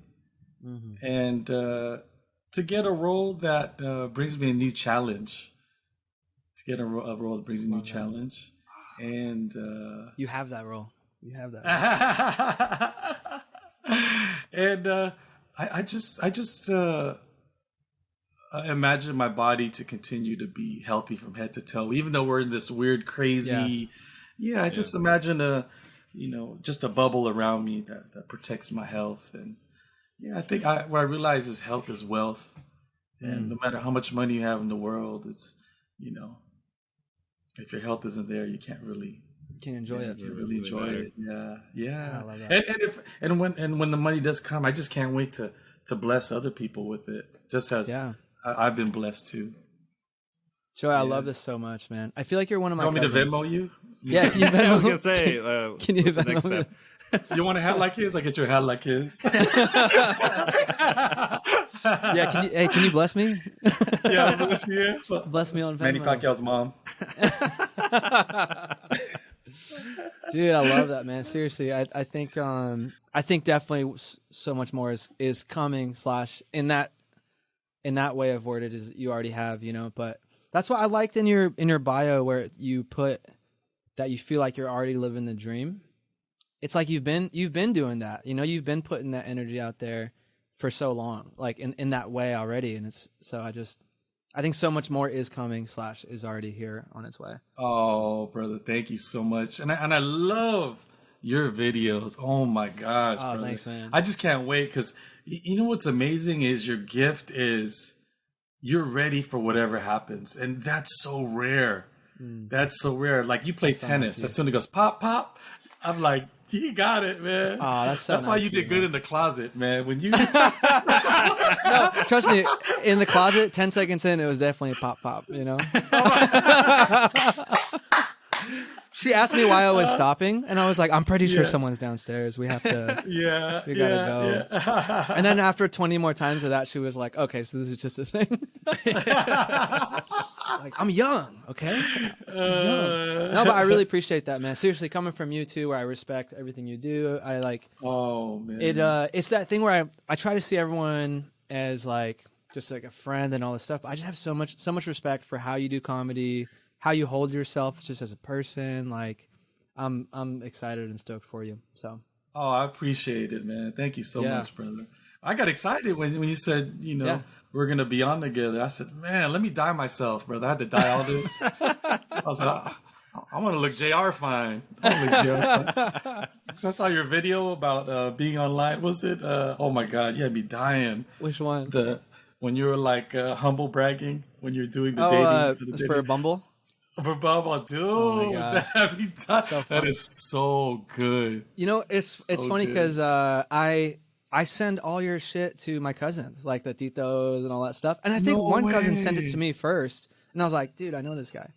And to get a role that brings me a new challenge. To get a role that brings me a new challenge. And you have that role. You have that. And I just imagine my body to continue to be healthy from head to toe, even though we're in this weird, crazy. Yeah, I just imagine just a bubble around me that protects my health. And yeah, I think what I realize is health is wealth, and no matter how much money you have in the world, it's if your health isn't there, you can't really. Can enjoy it. You really enjoy it. Yeah. I love that. And when the money does come, I just can't wait to bless other people with it. Just as I've been blessed too. Joey, I love this so much, man. I feel like you're one of my. You want cousins. me to Venmo you? Yeah, can you Venmo? I was gonna say, can you Venmo me? You want a hat like his? I get your hat like his. Yeah, can you bless me? Yeah, bless you. Bless me on Venmo. Manny Pacquiao's mom. Dude, I love that, man. Seriously, I think definitely so much more is coming / in that way of worded as you already have, but that's what I liked in your bio where you put that you feel like you're already living the dream. It's like you've been doing that, you've been putting that energy out there for so long, like in that way already. And it's so I think so much more is coming / is already here on its way. Oh, brother, thank you so much. And I love your videos. Oh my gosh, brother. Thanks, man. I just can't wait because you know what's amazing is your gift is you're ready for whatever happens. And that's so rare. That's so rare. Like you play tennis. As soon as it goes pop, pop, I'm like, you got it, man. Oh, that's nice why you did good in the closet, man. When you no, trust me, in the closet, 10 seconds in, it was definitely a pop pop, She asked me why I was stopping, and I was like, I'm pretty sure someone's downstairs. We have to we gotta go. Yeah. And then after 20 more times of that, she was like, okay, so this is just a thing. Like, I'm young, okay? No, but I really appreciate that, man. Seriously, coming from you too, where I respect everything you do. I like. Oh man. It's that thing where I try to see everyone as like just like a friend and all this stuff. I just have so much respect for how you do comedy, how you hold yourself just as a person. Like, I'm excited and stoked for you. So. Oh, I appreciate it, man. Thank you so much, brother. I got excited when you said, we're going to be on together. I said, man, let me dye myself, brother. I had to dye all this. I was like, I want to look JR fine. So I saw your video about being online. Was it? Oh, my God. You had me dying. Which one? When you were like humble bragging, when you're doing the dating. For Bumble? For Bumble, dude. Oh my gosh. That is so good. It's funny because I send all your shit to my cousins, like the titos and all that stuff. And I think one cousin sent it to me first. And I was like, dude, I know this guy.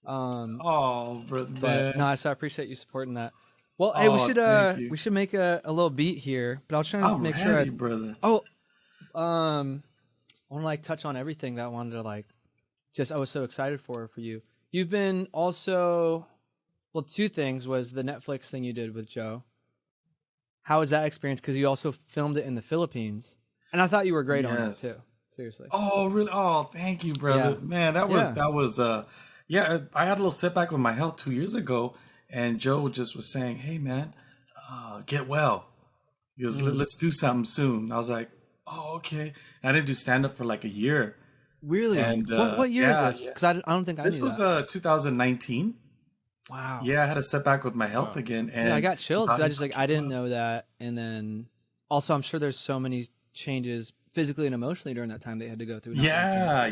Brother. No, so I appreciate you supporting that. Well, hey, we should make a little beat here, but I was trying to make sure brother. Oh, I want to like touch on everything that I wanted to like I was so excited for you. You've been also, two things was the Netflix thing you did with Joe. How was that experience? Because you also filmed it in the Philippines. And I thought you were great on it too. Seriously. Oh, really? Oh, thank you, brother. Yeah. Man, that was I had a little setback with my health 2 years ago. And Joe just was saying, hey, man, get well. He goes, let's do something soon. I was like, oh, okay. And I didn't do stand-up for like a year. Really? And what year is this? Because I don't think I knew that. This was 2019. Wow. Yeah, I had a setback with my health again. And I got chills because I didn't know that. And then also I'm sure there's so many changes physically and emotionally during that time they had to go through. Yeah.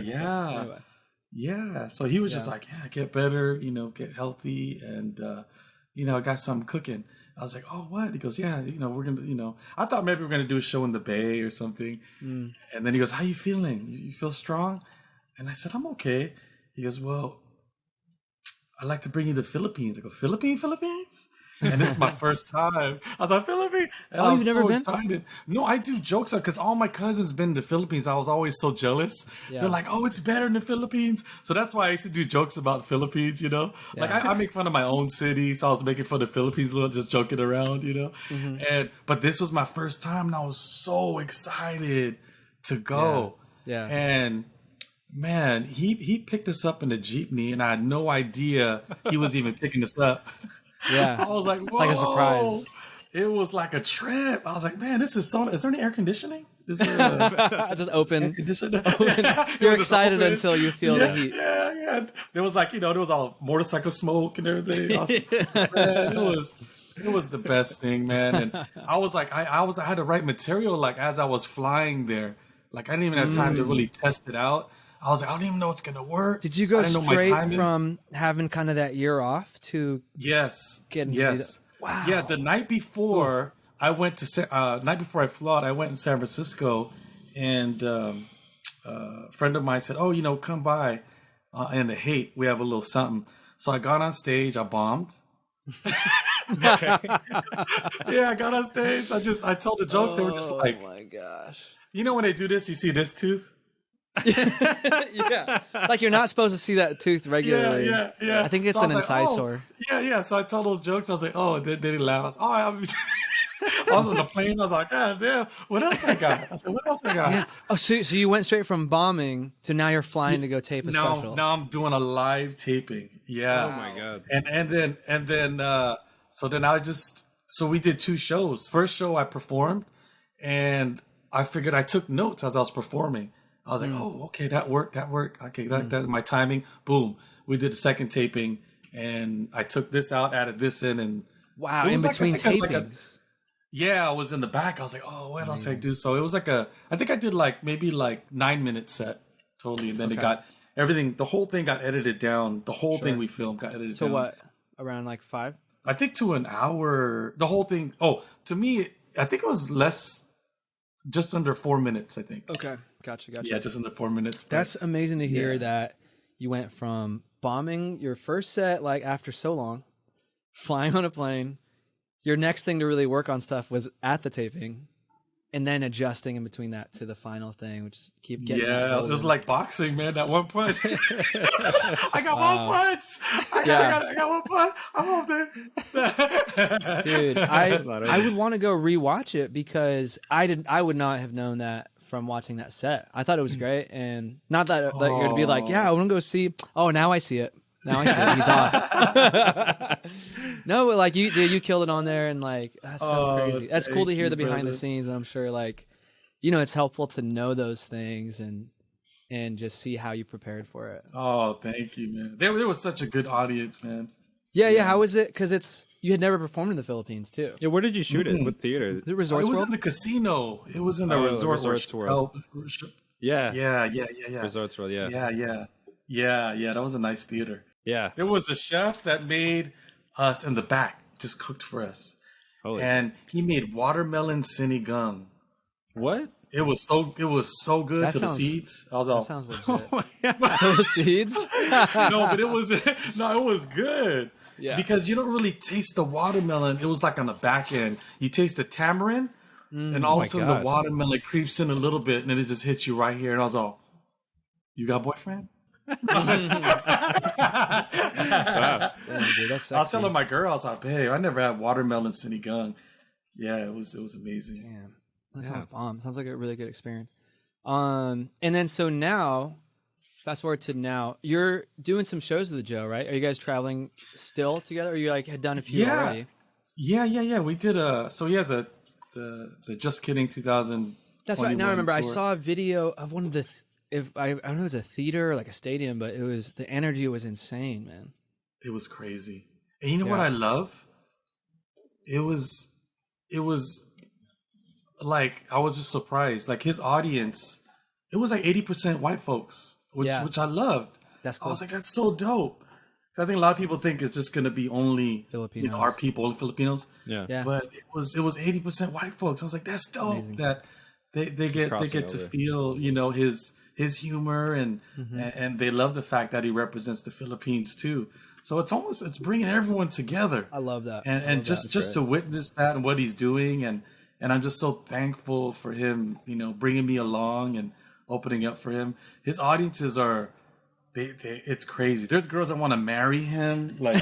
So he was just like, get better, get healthy. And, I got something cooking. I was like, oh, what? He goes, yeah, we're going to, I thought maybe we're going to do a show in the Bay or something. And then he goes, how you feeling? You feel strong? And I said, I'm okay. He goes, well, I'd like to bring you to the Philippines. I go, Philippines? And this is my first time. I was like, Philippines? And I was so excited. No, I do jokes because all my cousins been to the Philippines. I was always so jealous. Yeah. They're like, oh, it's better in the Philippines. So that's why I used to do jokes about the Philippines, Like I make fun of my own city. So I was making fun of the Philippines a little, just joking around, But this was my first time and I was so excited to go. Yeah. And man, he picked us up in the jeepney and I had no idea he was even picking us up. Yeah. I was like, whoa. It's like a surprise. It was like a trip. I was like, man, this is so. Is there any air conditioning? Is there Just open. air conditioning? You're excited until you feel the heat. Yeah. There was like, there was all motorcycle smoke and everything. Man, it was the best thing, man. And I was like, I had to write material like as I was flying there. Like I didn't even have time to really test it out. I was like, I don't even know what's gonna work. Did you go straight from having kind of that year off to getting to do that? Wow. Yeah, the night before I went to night before I flew out, I went in San Francisco, and a friend of mine said, "Oh, come by in the Hate. We have a little something." So I got on stage. I bombed. Yeah, I got on stage. I told the jokes. They were just like, "Oh my gosh!" When they do this, you see this tooth. Yeah, like you're not supposed to see that tooth regularly. Yeah. I think it's an incisor. Yeah. So I told those jokes. I was like, oh, they didn't laugh. I was, I was on the plane. I was like, God damn, what else I got? I said, what else I got? Yeah. Oh, so you went straight from bombing to now you're flying to go tape a special. Now I'm doing a live taping. Yeah. Oh my God. And then so we did 2 shows. First show I performed, and I figured I took notes as I was performing. I was like, oh, okay, that worked. Okay, that my timing. Boom. We did the second taping, and I took this out, added this in, and wow, in between tapings. I was in the back. I was like, oh, what else I do? So it was like I think I did maybe 9-minute set totally, and then it got everything. The whole thing got edited down. The whole thing we filmed got edited down. So what? Around 5? I think to an hour. The whole thing. Oh, to me, I think it was less, just under 4 minutes. I think. Okay. Gotcha. Yeah, just under 4 minutes. That's amazing to hear that you went from bombing your first set after so long, flying on a plane. Your next thing to really work on stuff was at the taping, and then adjusting in between that to the final thing, which is keep getting. Yeah, it was like boxing, man. That one punch. I got one punch. I got one punch. I'm up there. Dude, I would want to go rewatch it because I would not have known that from watching that set. I thought it was great, and not that you're going to be like, yeah, I want to go see. Oh, now I see it. Now I see it. He's off. No, but you killed it on there, and that's so crazy. That's cool to hear the behind the scenes. And I'm sure it's helpful to know those things and just see how you prepared for it. Oh, thank you, man. There was such a good audience, man. Yeah. How was it? Because you had never performed in the Philippines too. Yeah, where did you shoot it? What theater? The Resorts It was World? in the casino. It was in the Resorts World. Yeah. Resorts World. Yeah. Yeah. That was a nice theater. Yeah. There was a chef that made us in the back, just cooked for us. And he made watermelon sinigang. What? It was so good the seeds. That sounds legit. To the seeds? No, but it was good. Yeah. Because you don't really taste the watermelon. It was on the back end. You taste the tamarind, and all of a sudden the watermelon creeps in a little bit, and then it just hits you right here. And I was all, you got a boyfriend? Wow. Damn, dude, that's sexy. I was telling my girl, I was like, babe, I never had watermelon sinigang. Yeah, it was amazing. Damn. That sounds bomb. Sounds like a really good experience. And then so now, fast forward to now, you're doing some shows with Joe, right? Are you guys traveling still together? Or you had done a few already? Yeah. We did so he has the Just Kidding 2000. That's right. Now I remember tour. I saw a video of one of the I don't know if it was a theater or a stadium, but the energy was insane, man. It was crazy. And you know what I love? It was I was just surprised. His audience, it was 80% white folks, which I loved. That's cool. I was like, that's so dope. I think a lot of people think it's just going to be only Filipinos, our people, Filipinos. Yeah. But it was 80% white folks. I was like, that's dope. Amazing. That they get to feel, his humor and they love the fact that he represents the Philippines too. So it's bringing everyone together. I love that. And just to witness that and what he's doing and I'm just so thankful for him, bringing me along and opening up for him. His audiences are it's crazy. There's girls that want to marry him. They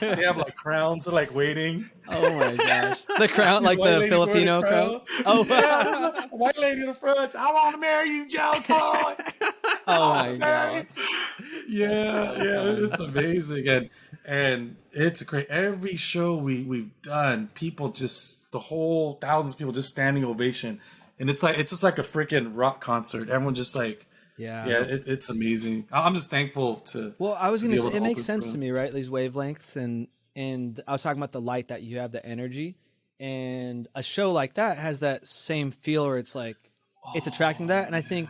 have crowns. They're waiting. Oh my gosh. The crown, the Filipino crown. Oh, yeah. A white lady in the front. I want to marry you, Jo Koy. Oh my God. It's amazing, and it's great. Every show we've done, people just the whole thousands of people just standing ovation, and it's just like a freaking rock concert. Everyone just like. Yeah, it's amazing. I'm just thankful to. Well, I was gonna say it makes sense to me, right? These wavelengths, and I was talking about the light that you have, the energy, and a show like that has that same feel where it's like it's attracting that, and I think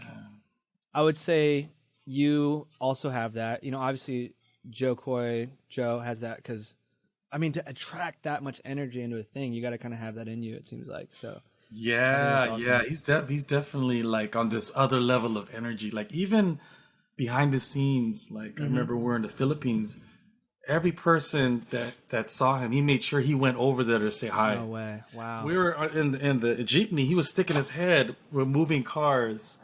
I would say you also have that. You know, obviously Jo Koy, Joe has that because, I mean, to attract that much energy into a thing, you got to kind of have that in you. It seems like so. Yeah, awesome. he's definitely like on this other level of energy. Like even behind the scenes, like I remember we're in the Philippines. Every person that saw him, he made sure he went over there to say hi. No way! Wow. We were in the jeepney. He was sticking his head. We're moving cars.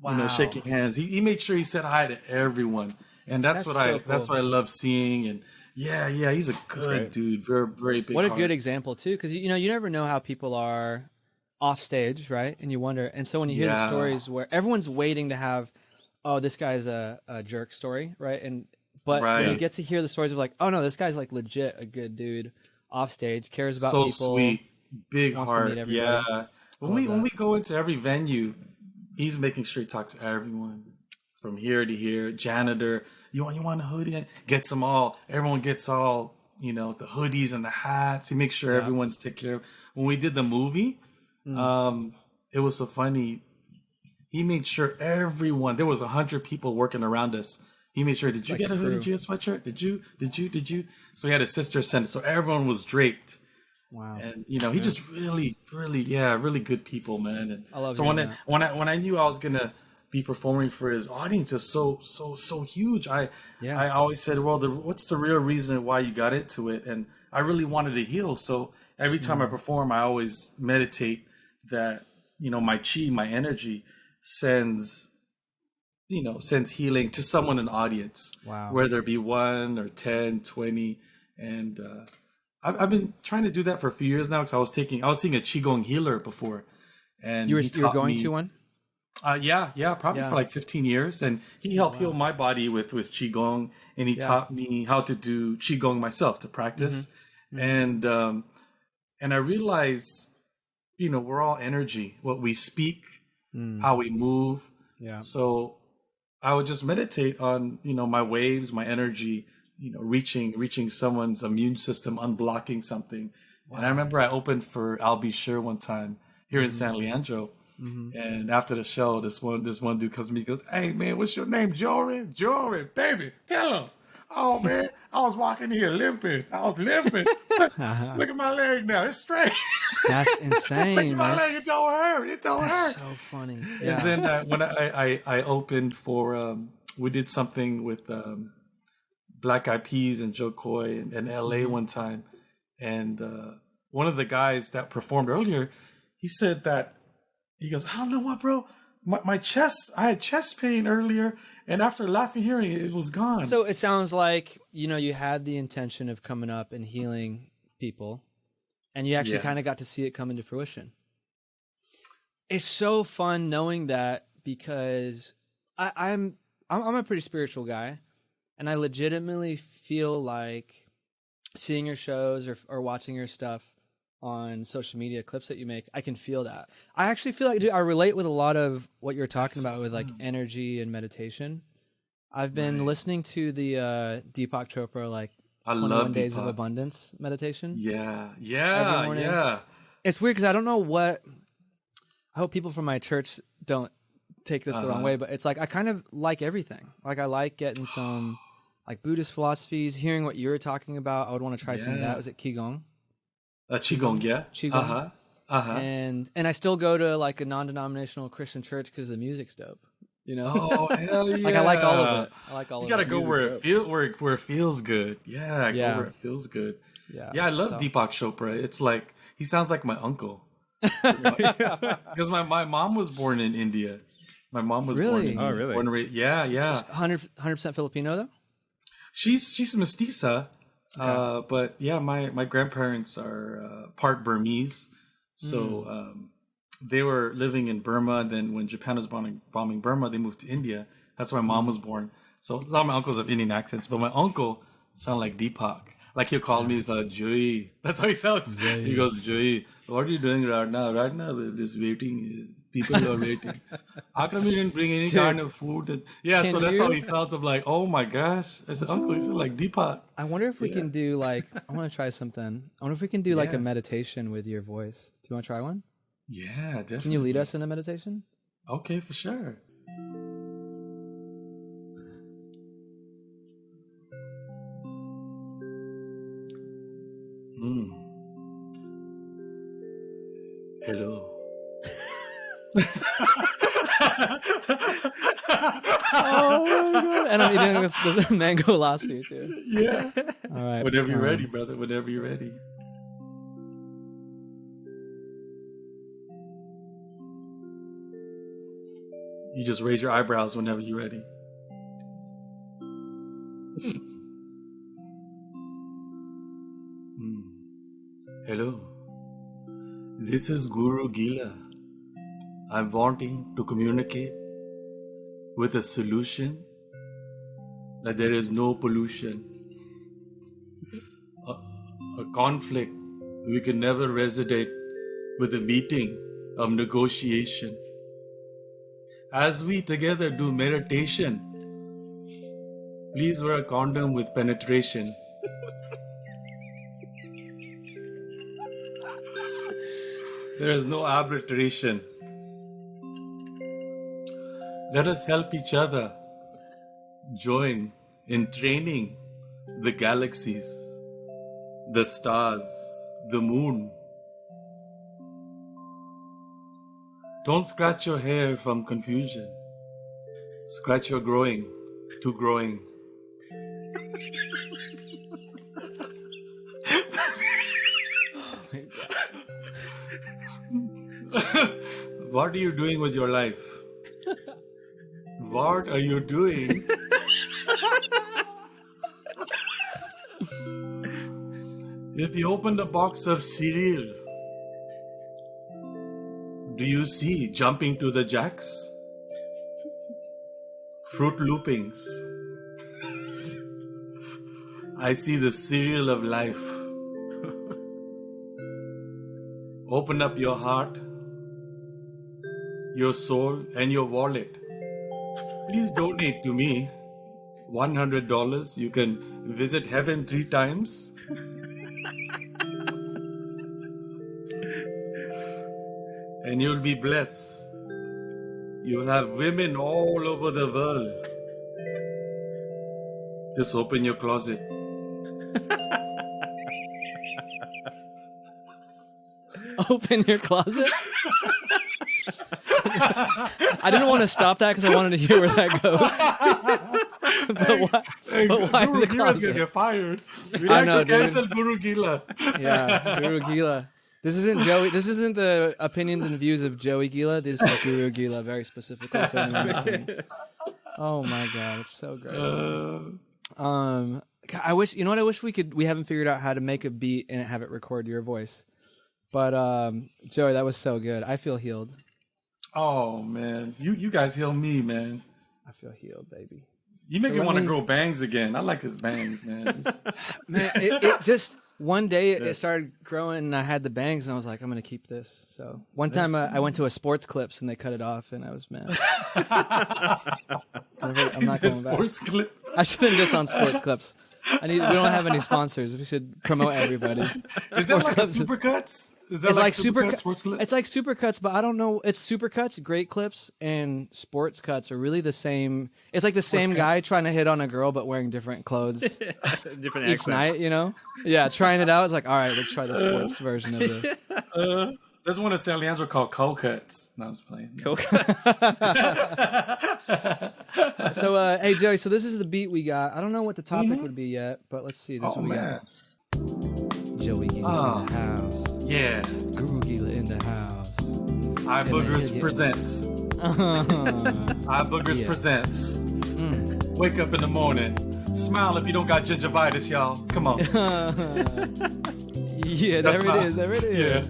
Wow. You know, shaking hands. He made sure he said hi to everyone, and that's what I love seeing. And yeah, he's a good dude. Very very big. What a heart. good example too, because you never know how people are off stage, right? And you wonder. And so when you hear the stories where everyone's waiting to have, oh, this guy's a jerk story, right? But when you get to hear the stories of like, oh no, this guy's like legit a good dude off stage, cares about people, sweet, big wants heart. To meet everybody. Yeah. When we go into every venue, he's making sure he talks to everyone from here to here. Janitor, you want a hoodie? Gets them all. Everyone gets all, the hoodies and the hats. He makes sure everyone's taken care of. When we did the movie, it was so funny. He made sure everyone, there was 100 people working around us. He made sure, did you get a hoodie? Did you get a sweatshirt? Did you? So he had his sister send it. So everyone was draped. Wow. And he just really, really good people, man. And I love so when I knew I was gonna be performing for his audience, it's so huge. I always said, well, what's the real reason why you got into it? And I really wanted to heal. So every time I perform, I always meditate that my chi, my energy sends healing to someone in the audience. Wow. Whether it be 1 or 10, 20. And I've been trying to do that for a few years now because I was seeing a Qigong healer before. And you were going to one? Probably for like 15 years. And he helped heal my body with Qigong, and he taught me how to do Qigong myself to practice. And I realized, we're all energy, what we speak, how we move. Yeah. So I would just meditate on, my waves, my energy, reaching someone's immune system, unblocking something. Wow. And I remember I opened for I'll Be Sure one time here in San Leandro. And after the show, this one dude comes to me and goes, "Hey man, what's your name? Jory, baby, tell him. Oh man, I was walking here limping. I was limping. Look at my leg now. It's straight. That's insane. Look at my leg. It don't hurt. It don't hurt. That's so funny. Yeah. And then when I opened for, we did something with Black Eyed Peas and Jo Koy in LA one time. And one of the guys that performed earlier, he said that, he goes, I don't know what, bro. My chest, I had chest pain earlier, and after laughing hearing it was gone. So it sounds like, you had the intention of coming up and healing people, and you actually kind of got to see it come into fruition. It's so fun knowing that, because I'm a pretty spiritual guy, and I legitimately feel like seeing your shows or watching your stuff on social media, clips that you make, I can feel that. I actually feel like, dude, I relate with a lot of what you're talking about with like energy and meditation. I've been listening to the Deepak Chopra, like 21 Days of Abundance meditation. Yeah. Every morning. It's weird because I don't know I hope people from my church don't take this the wrong way, but it's like I kind of like everything. Like I like getting some like Buddhist philosophies, hearing what you were talking about. I would want to try some of that. Was it Qigong? Qigong, yeah. Qigong. And I still go to like a non-denominational Christian church because the music's dope. Oh hell yeah! Like I like all of it. You gotta go where it feels good. Yeah, go where it feels good. Yeah. I love Deepak Chopra. It's like he sounds like my uncle. Because my mom was born in India. My mom was born in really? Yeah. 100% Filipino though. She's mestiza. Okay. But yeah, my grandparents are part Burmese, so they were living in Burma. And then when Japan was bombing Burma, they moved to India. That's why my mom was born. So a lot of my uncles have Indian accents, but my uncle sound like Deepak. Like he'll call me, he's like, Joey. That's how he sounds. Joey. He goes, Joey, what are you doing right now? Right now, we're just waiting. People are waiting. How come you didn't bring any kind of food? And, so that's how he sounds. I'm like, oh my gosh. I said, Uncle, you sound like Deepak. I wonder if we can do like, I want to try something. I wonder if we can do like a meditation with your voice. Do you want to try one? Yeah, definitely. Can you lead us in a meditation? Okay, for sure. Hello. Oh my God. And I'm eating this mango lassi too. Yeah. All right. Whenever you're ready, brother. Whenever you're ready. You just raise your eyebrows whenever you're ready. Hello. This is Guru Gila. I'm wanting to communicate with a solution that there is no pollution. A conflict we can never resonate with a meeting of negotiation. As we together do meditation, please wear a condom with penetration. There is no arbitration. Let us help each other join in training the galaxies, the stars, the moon. Don't scratch your hair from confusion. Scratch your growing to growing. What are you doing with your life? What are you doing? If you open the box of cereal, do you see jumping to the jacks? Fruit loopings. I see the cereal of life. Open up your heart, your soul, and your wallet. Please donate to me $100. You can visit heaven 3 times. And you'll be blessed. You'll have women all over the world. Just open your closet. Open your closet? I didn't want to stop that because I wanted to hear where that goes. but why Guru the Gila's closet? gonna get fired. We I have know, to dude. cancel Guru Gila. Yeah, Guru Gila. This isn't Joey. This isn't the opinions and views of Joey Guila. This is Guru Gila, very specifically to anyone listening. Oh my God, it's so great. I wish, you know what? I wish we haven't figured out how to make a beat and have it record your voice. But Joey, that was so good. I feel healed. Oh man, you guys heal me, man. I feel healed, baby. You make me want to grow bangs again. I like his bangs, man. Man, it just one day it started growing and I had the bangs and I was like, I'm gonna keep this. So one time I went to a Sports Clips and they cut it off and I was mad. I'm not going back. Sports Clip. I shouldn't just on Sports Clips. We don't have any sponsors. We should promote everybody. Is that like Supercuts? Is that It's like Supercuts, Sports Clip? It's like Supercuts, but I don't know. It's Supercuts, Great Clips, and Sports Cuts are really the same. It's like the same guy trying to hit on a girl, but wearing different clothes Different each night. You know? Yeah, trying it out. It's like, all right, let's try the sports version of this. There's one at San Leandro called Cuts. No, I'm just playing. So, hey Joey, so this is the beat we got. I don't know what the topic would be yet, but let's see. This is what we got. Joey Guila in the house. Yeah. Guru Gila in the house. I Boogers presents. I Boogers presents. Wake up in the morning. Smile if you don't got gingivitis, y'all. Come on. Yeah, there it is. Yeah.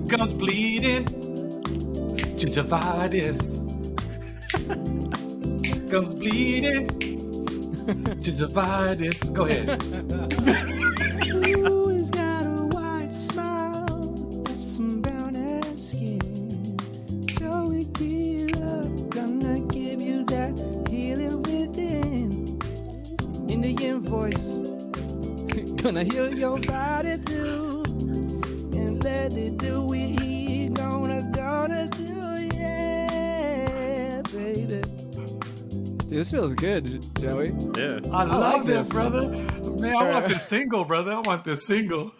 Gums bleeding. Gingivitis. Gums bleeding. to divide this. Go ahead. Always got a white smile with some brown ass skin. Joey Guila, gonna give you that healing within. Indian voice, gonna heal your body too, and let it do what he gonna do, yeah, baby. Dude, this feels good, Joey. Yeah. I love this, that, brother. Man, I want this single, brother. I want this single.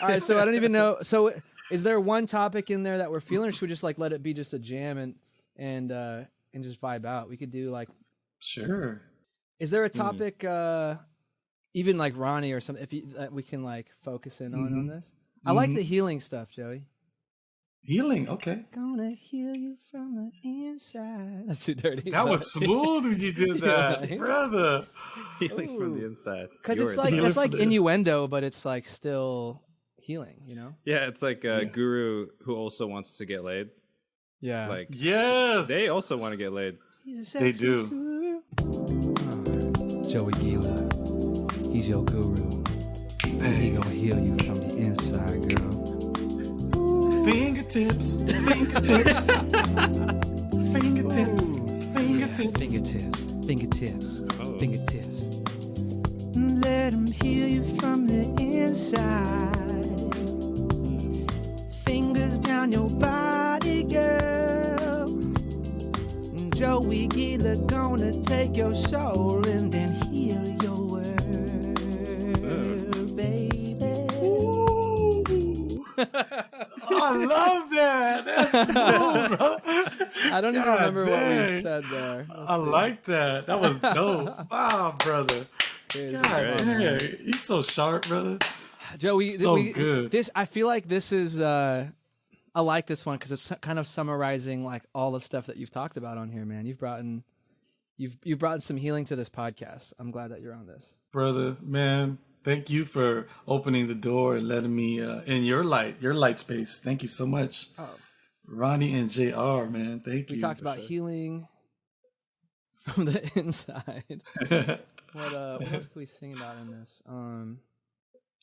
All right, so I don't even know. So, is there one topic in there that we're feeling, or should we just like let it be just a jam and just vibe out? We could do like. Sure. Is there a topic, even like Ronnie or something, that we can like focus in on this? I like the healing stuff, Joey. Healing, okay. Gonna heal you from the inside. That's too dirty. That was smooth when you did that, brother. Healing from the inside. Because it's like Healing it's like from the- innuendo, but it's like still healing, you know? Yeah, it's like a guru who also wants to get laid. Yeah. Like Yes. they also want to get laid. He's a They sexy do. guru. Joey Guila. He's your guru. He gonna heal you from the inside, girl. Fingertips. Fingertips. Fingertips. Fingertips. Fingertips. Oh. Fingertips. Let him heal you from the inside. Fingers down your body, girl. Joey Guila gonna take your soul and then heal your world, baby. I love that. That's smooth, bro. I don't even God remember what we dang. said there. I like that. That was dope. Wow, brother. Dude, God dang. He's so sharp, brother. Joe, So good. This, I feel like this is. I like this one because it's kind of summarizing like all the stuff that you've talked about on here, man. You've brought in some healing to this podcast. I'm glad that you're on this, Brother, man, thank you for opening the door and letting me in your light space. Thank you so much. Oh. Ronnie and JR, man. Thank you. We talked about healing from the inside. What else can we sing about in this?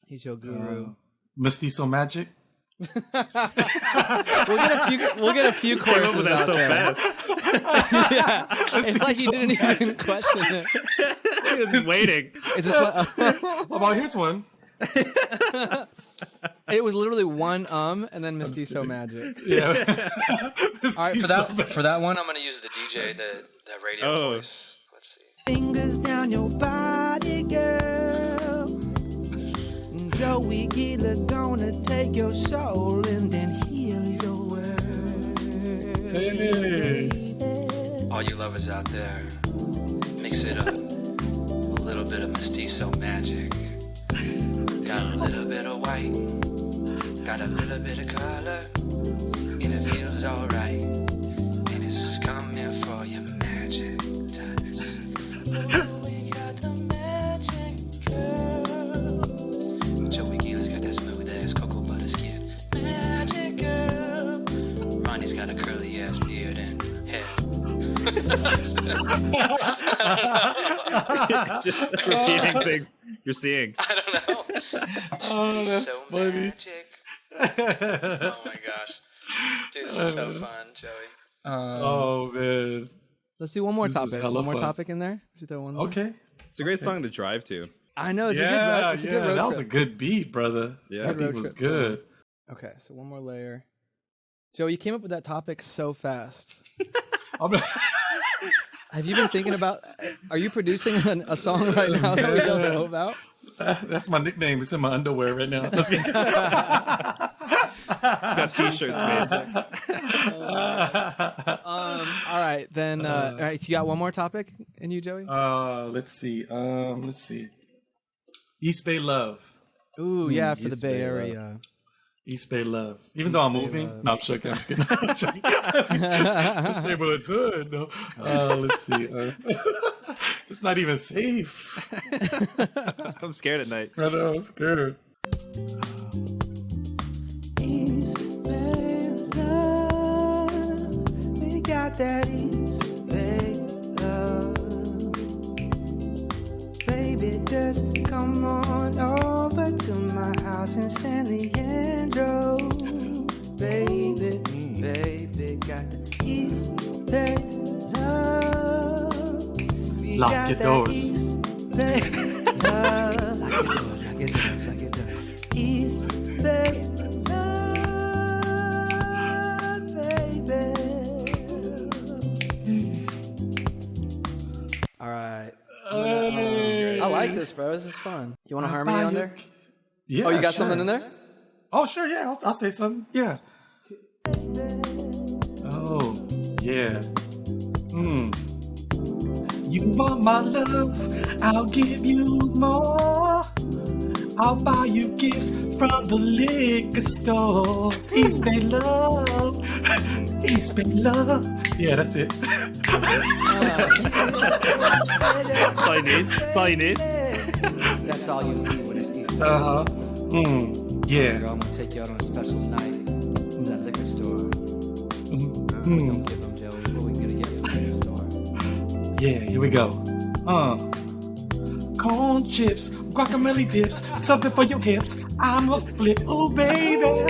He's your guru. Mestizo Magic. We'll get a few Came up choruses with that out so there. fast. Yeah, it's like you didn't even question it. He was waiting. Is this what? Oh, here's one. It was literally one and then Mestizo Magic. Yeah. All right, for that one, I'm gonna use the DJ, the radio voice. Let's see. Fingers down your body, girl. Joey Guila gonna take your soul and then heal your world. Hey. All you lovers out there, mix it up. A little bit of Mestizo Magic. Got a little bit of white. Got a little bit of color. And it feels alright. And it's coming for your magic touch. We got the magic girl. Joey Guila's got that smooth ass cocoa butter skin. Magic girl. Ronnie's got a curly ass beard and hair. Just repeating things you're seeing. I don't know. Oh, that's so funny. Magic. Oh my gosh. Dude, this is so fun, Joey. Oh, man. Let's do one more This is topic. hella One more fun. topic in there. Should throw one more? Okay. It's a great song to drive to. I know. It's a good road that was a trip. good beat, brother. Yeah. That Good road beat was trip good. Okay, so one more layer. Joe, you came up with that topic so fast. Have you been thinking about? Are you producing a song right now that we don't know about? That's my nickname. It's in my underwear right now. Got t-shirts made. All right, then. All right, you got one more topic in you, Joey? Let's see. East Bay Love. Ooh, yeah, for the East Bay Bay, Area. East Bay Love. Even though I'm moving. No, I'm joking. I'm kidding. This neighborhood's hood. No. Let's see. It's not even safe. I'm scared at night. I know. I'm scared. East Bay love, we got that East Bay love. baby, just come on over to my house in San Leandro. Baby, baby, got the East Bay love. We Lock got your that doors. East Bay love. Lock your doors, lock your doors. East Bay love, baby. All right. Hey. I like this, bro. This is fun. You want a harmony on there? Yeah. Oh, you got sure. something in there? Oh, sure. Yeah, I'll say something. Yeah. Oh, yeah. You want my love? I'll give you more. I'll buy you gifts from the liquor store. East Bay love. East Bay love. Yeah, that's it. That's all you need. That's all you need. That's all you need when it's East Bay. Yeah. Girl, I'm gonna take you out on a special night in that liquor store. Don't give them, Joey. What we gonna get from the liquor store? Yeah, here we go. Corn chips, guacamole dips, something for your hips. I'm a flip, oh baby. Oh,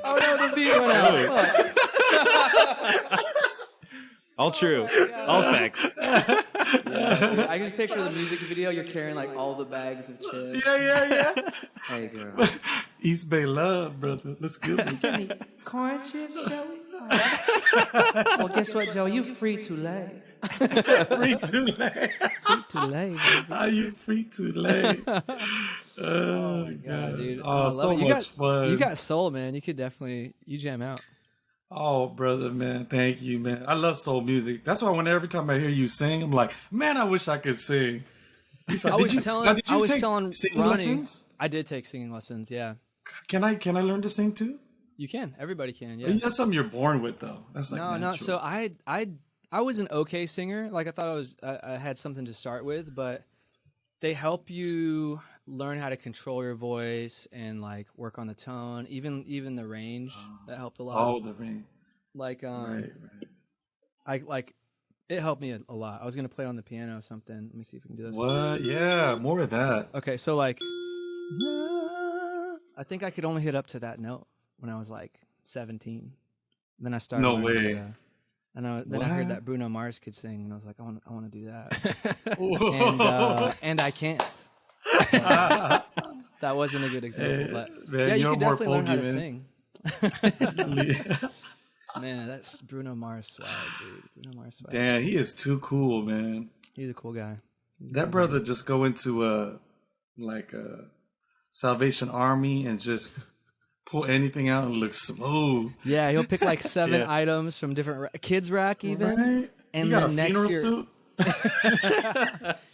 Oh no, the beat went out. all true. All facts. Yeah, I just picture the music video. You're carrying like all the bags of chips. Yeah. Hey, girl. East Bay love, brother. Let's go. Corn chips, Joey? Well, guess what, Joey? You free too late. Free too late. Too late. Are you free too late? Oh my God, dude. Oh, I so love it. much fun. You got soul, man. You could definitely jam out. Oh, brother, man. Thank you, man. I love soul music. That's why every time I hear you sing, I'm like, man, I wish I could sing. I was telling singing Ronnie. lessons? I did take singing lessons. Yeah, Can I learn to sing too? you can. Everybody can. Yeah. That's something you're born with, though. That's like No. natural. So I was an okay singer. Like I thought I had something to start with, but they help you learn how to control your voice and like work on the tone, even the range. That helped a lot. Oh, the ring. Like Right. it helped me a lot. I was gonna play on the piano or something. Let me see if we can do this. What? Yeah, more of that. Okay, so like, I think I could only hit up to that note when I was like 17. Then I started. No learning way. Then I heard What? that Bruno Mars could sing, and I was like, I want to do that. Whoa. and I can't. That wasn't a good example, but man, yeah, you you're could more definitely learn how to Pokey, sing. Man, that's Bruno Mars swag, dude. Bruno Mars swag. Damn, he is too cool, man. He's a cool guy. That brother just go into a Salvation Army and just pull anything out and look smooth. Yeah, he'll pick like 7 Yeah. items from different kids rack even, Right? and you got then a next funeral year, suit?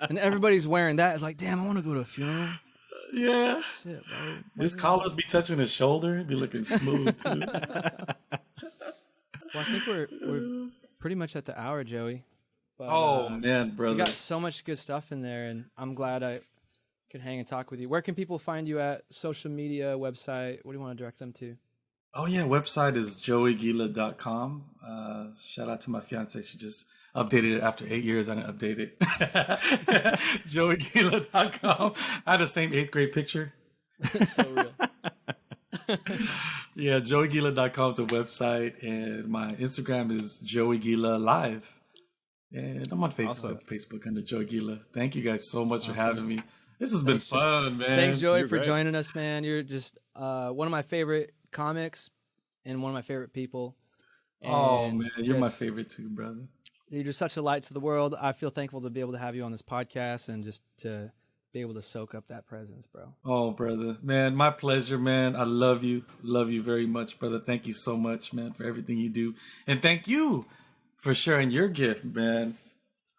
and everybody's wearing that. It's like, damn, I want to go to a funeral. Yeah. Shit, bro. His collars be touching his shoulder. He'd be looking smooth too. Well, I think we're pretty much at the hour, Joey. But, Oh man, you brother. got so much good stuff in there, and I'm glad I could hang and talk with you. Where can people find you at? Social media, website? What do you want to direct them to? Oh yeah, website is joeyguila.com. Shout out to my fiance. She just updated it after 8 years. I didn't update it. joeyguila.com. I had the same 8th grade picture. So real. Yeah, joeyguila.com is a website, and my Instagram is Joey Guila Live. And I'm on Facebook, Awesome. Facebook under Joey Guila. Thank you guys so much for having me. This has been fun, man. Thanks, Joey, You're for great. joining us, man. You're just one of my favorite comics and one of my favorite people. Oh And man, you're my just- favorite too, brother. You're just such a light to the world. I feel thankful to be able to have you on this podcast and just to be able to soak up that presence, bro. Oh, brother. Man, my pleasure, man. I love you. Love you very much, brother. Thank you so much, man, for everything you do. And thank you for sharing your gift, man.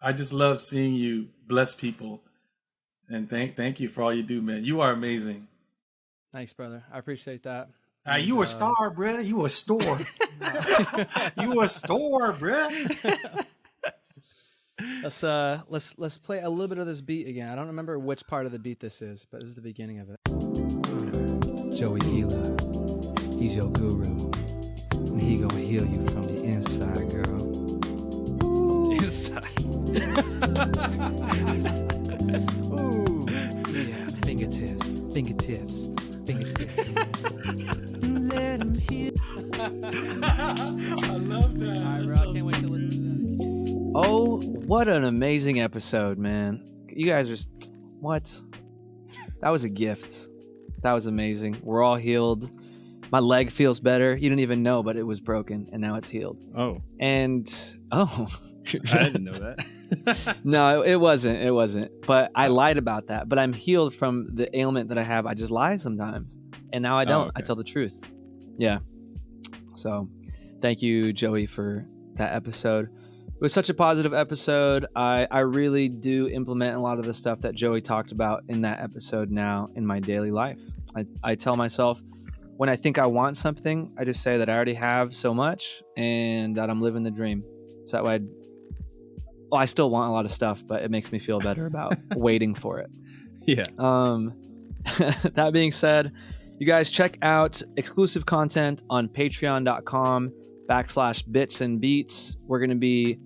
I just love seeing you bless people. And thank you for all you do, man. You are amazing. Thanks, brother. I appreciate that. You a star, bruh. You a store. You a store, bruh. Let's play a little bit of this beat again. I don't remember which part of the beat this is, but this is the beginning of it. Joey Guila, he's your guru, and he gonna heal you from the inside, girl. Inside. Ooh. Yeah, fingertips. Let 'em hear. I love that. All right, bro, I can't wait to listen to that. Oh, what an amazing episode, man. You guys are... What? That was a gift. That was amazing. We're all healed. My leg feels better. You didn't even know, but it was broken, and now it's healed. Oh, And... Oh... I didn't know that. No, it wasn't. But I lied about that. But I'm healed from the ailment that I have. I just lie sometimes. And now I don't. okay. I tell the truth. Yeah. So thank you, Joey, for that episode. It was such a positive episode. I really do implement a lot of the stuff that Joey talked about in that episode now in my daily life. I tell myself when I think I want something, I just say that I already have so much and that I'm living the dream. So that way I still want a lot of stuff, but it makes me feel better about waiting for it. Yeah. That being said, you guys check out exclusive content on patreon.com/bits and beats. We're going to be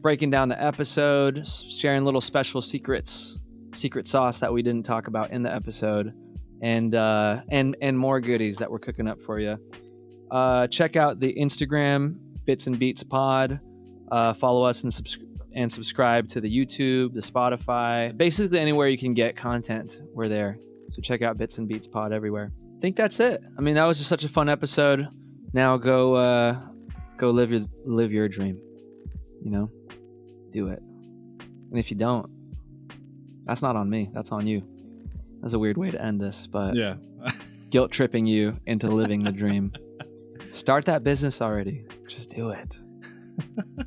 breaking down the episode, sharing little special secret sauce that we didn't talk about in the episode, and more goodies that we're cooking up for you. Check out the Instagram, Bits and Beats Pod. Follow us and subscribe to the YouTube, the Spotify, basically anywhere you can get content, we're there. So check out Bits and Beats Pod everywhere. I think that's it. I mean, that was just such a fun episode. Now go live your dream. You know, do it. And if you don't, that's not on me. That's on you. That's a weird way to end this, but Yeah. guilt tripping you into living the dream. Start that business already. Just do it.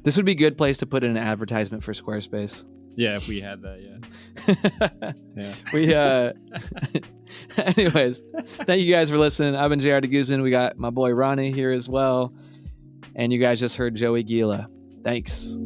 This would be a good place to put in an advertisement for Squarespace. Yeah, if we had that, yeah. Yeah. Anyways, thank you guys for listening. I've been JR De Guzman. We got my boy Ronnie here as well. And you guys just heard Joey Guila. Thanks.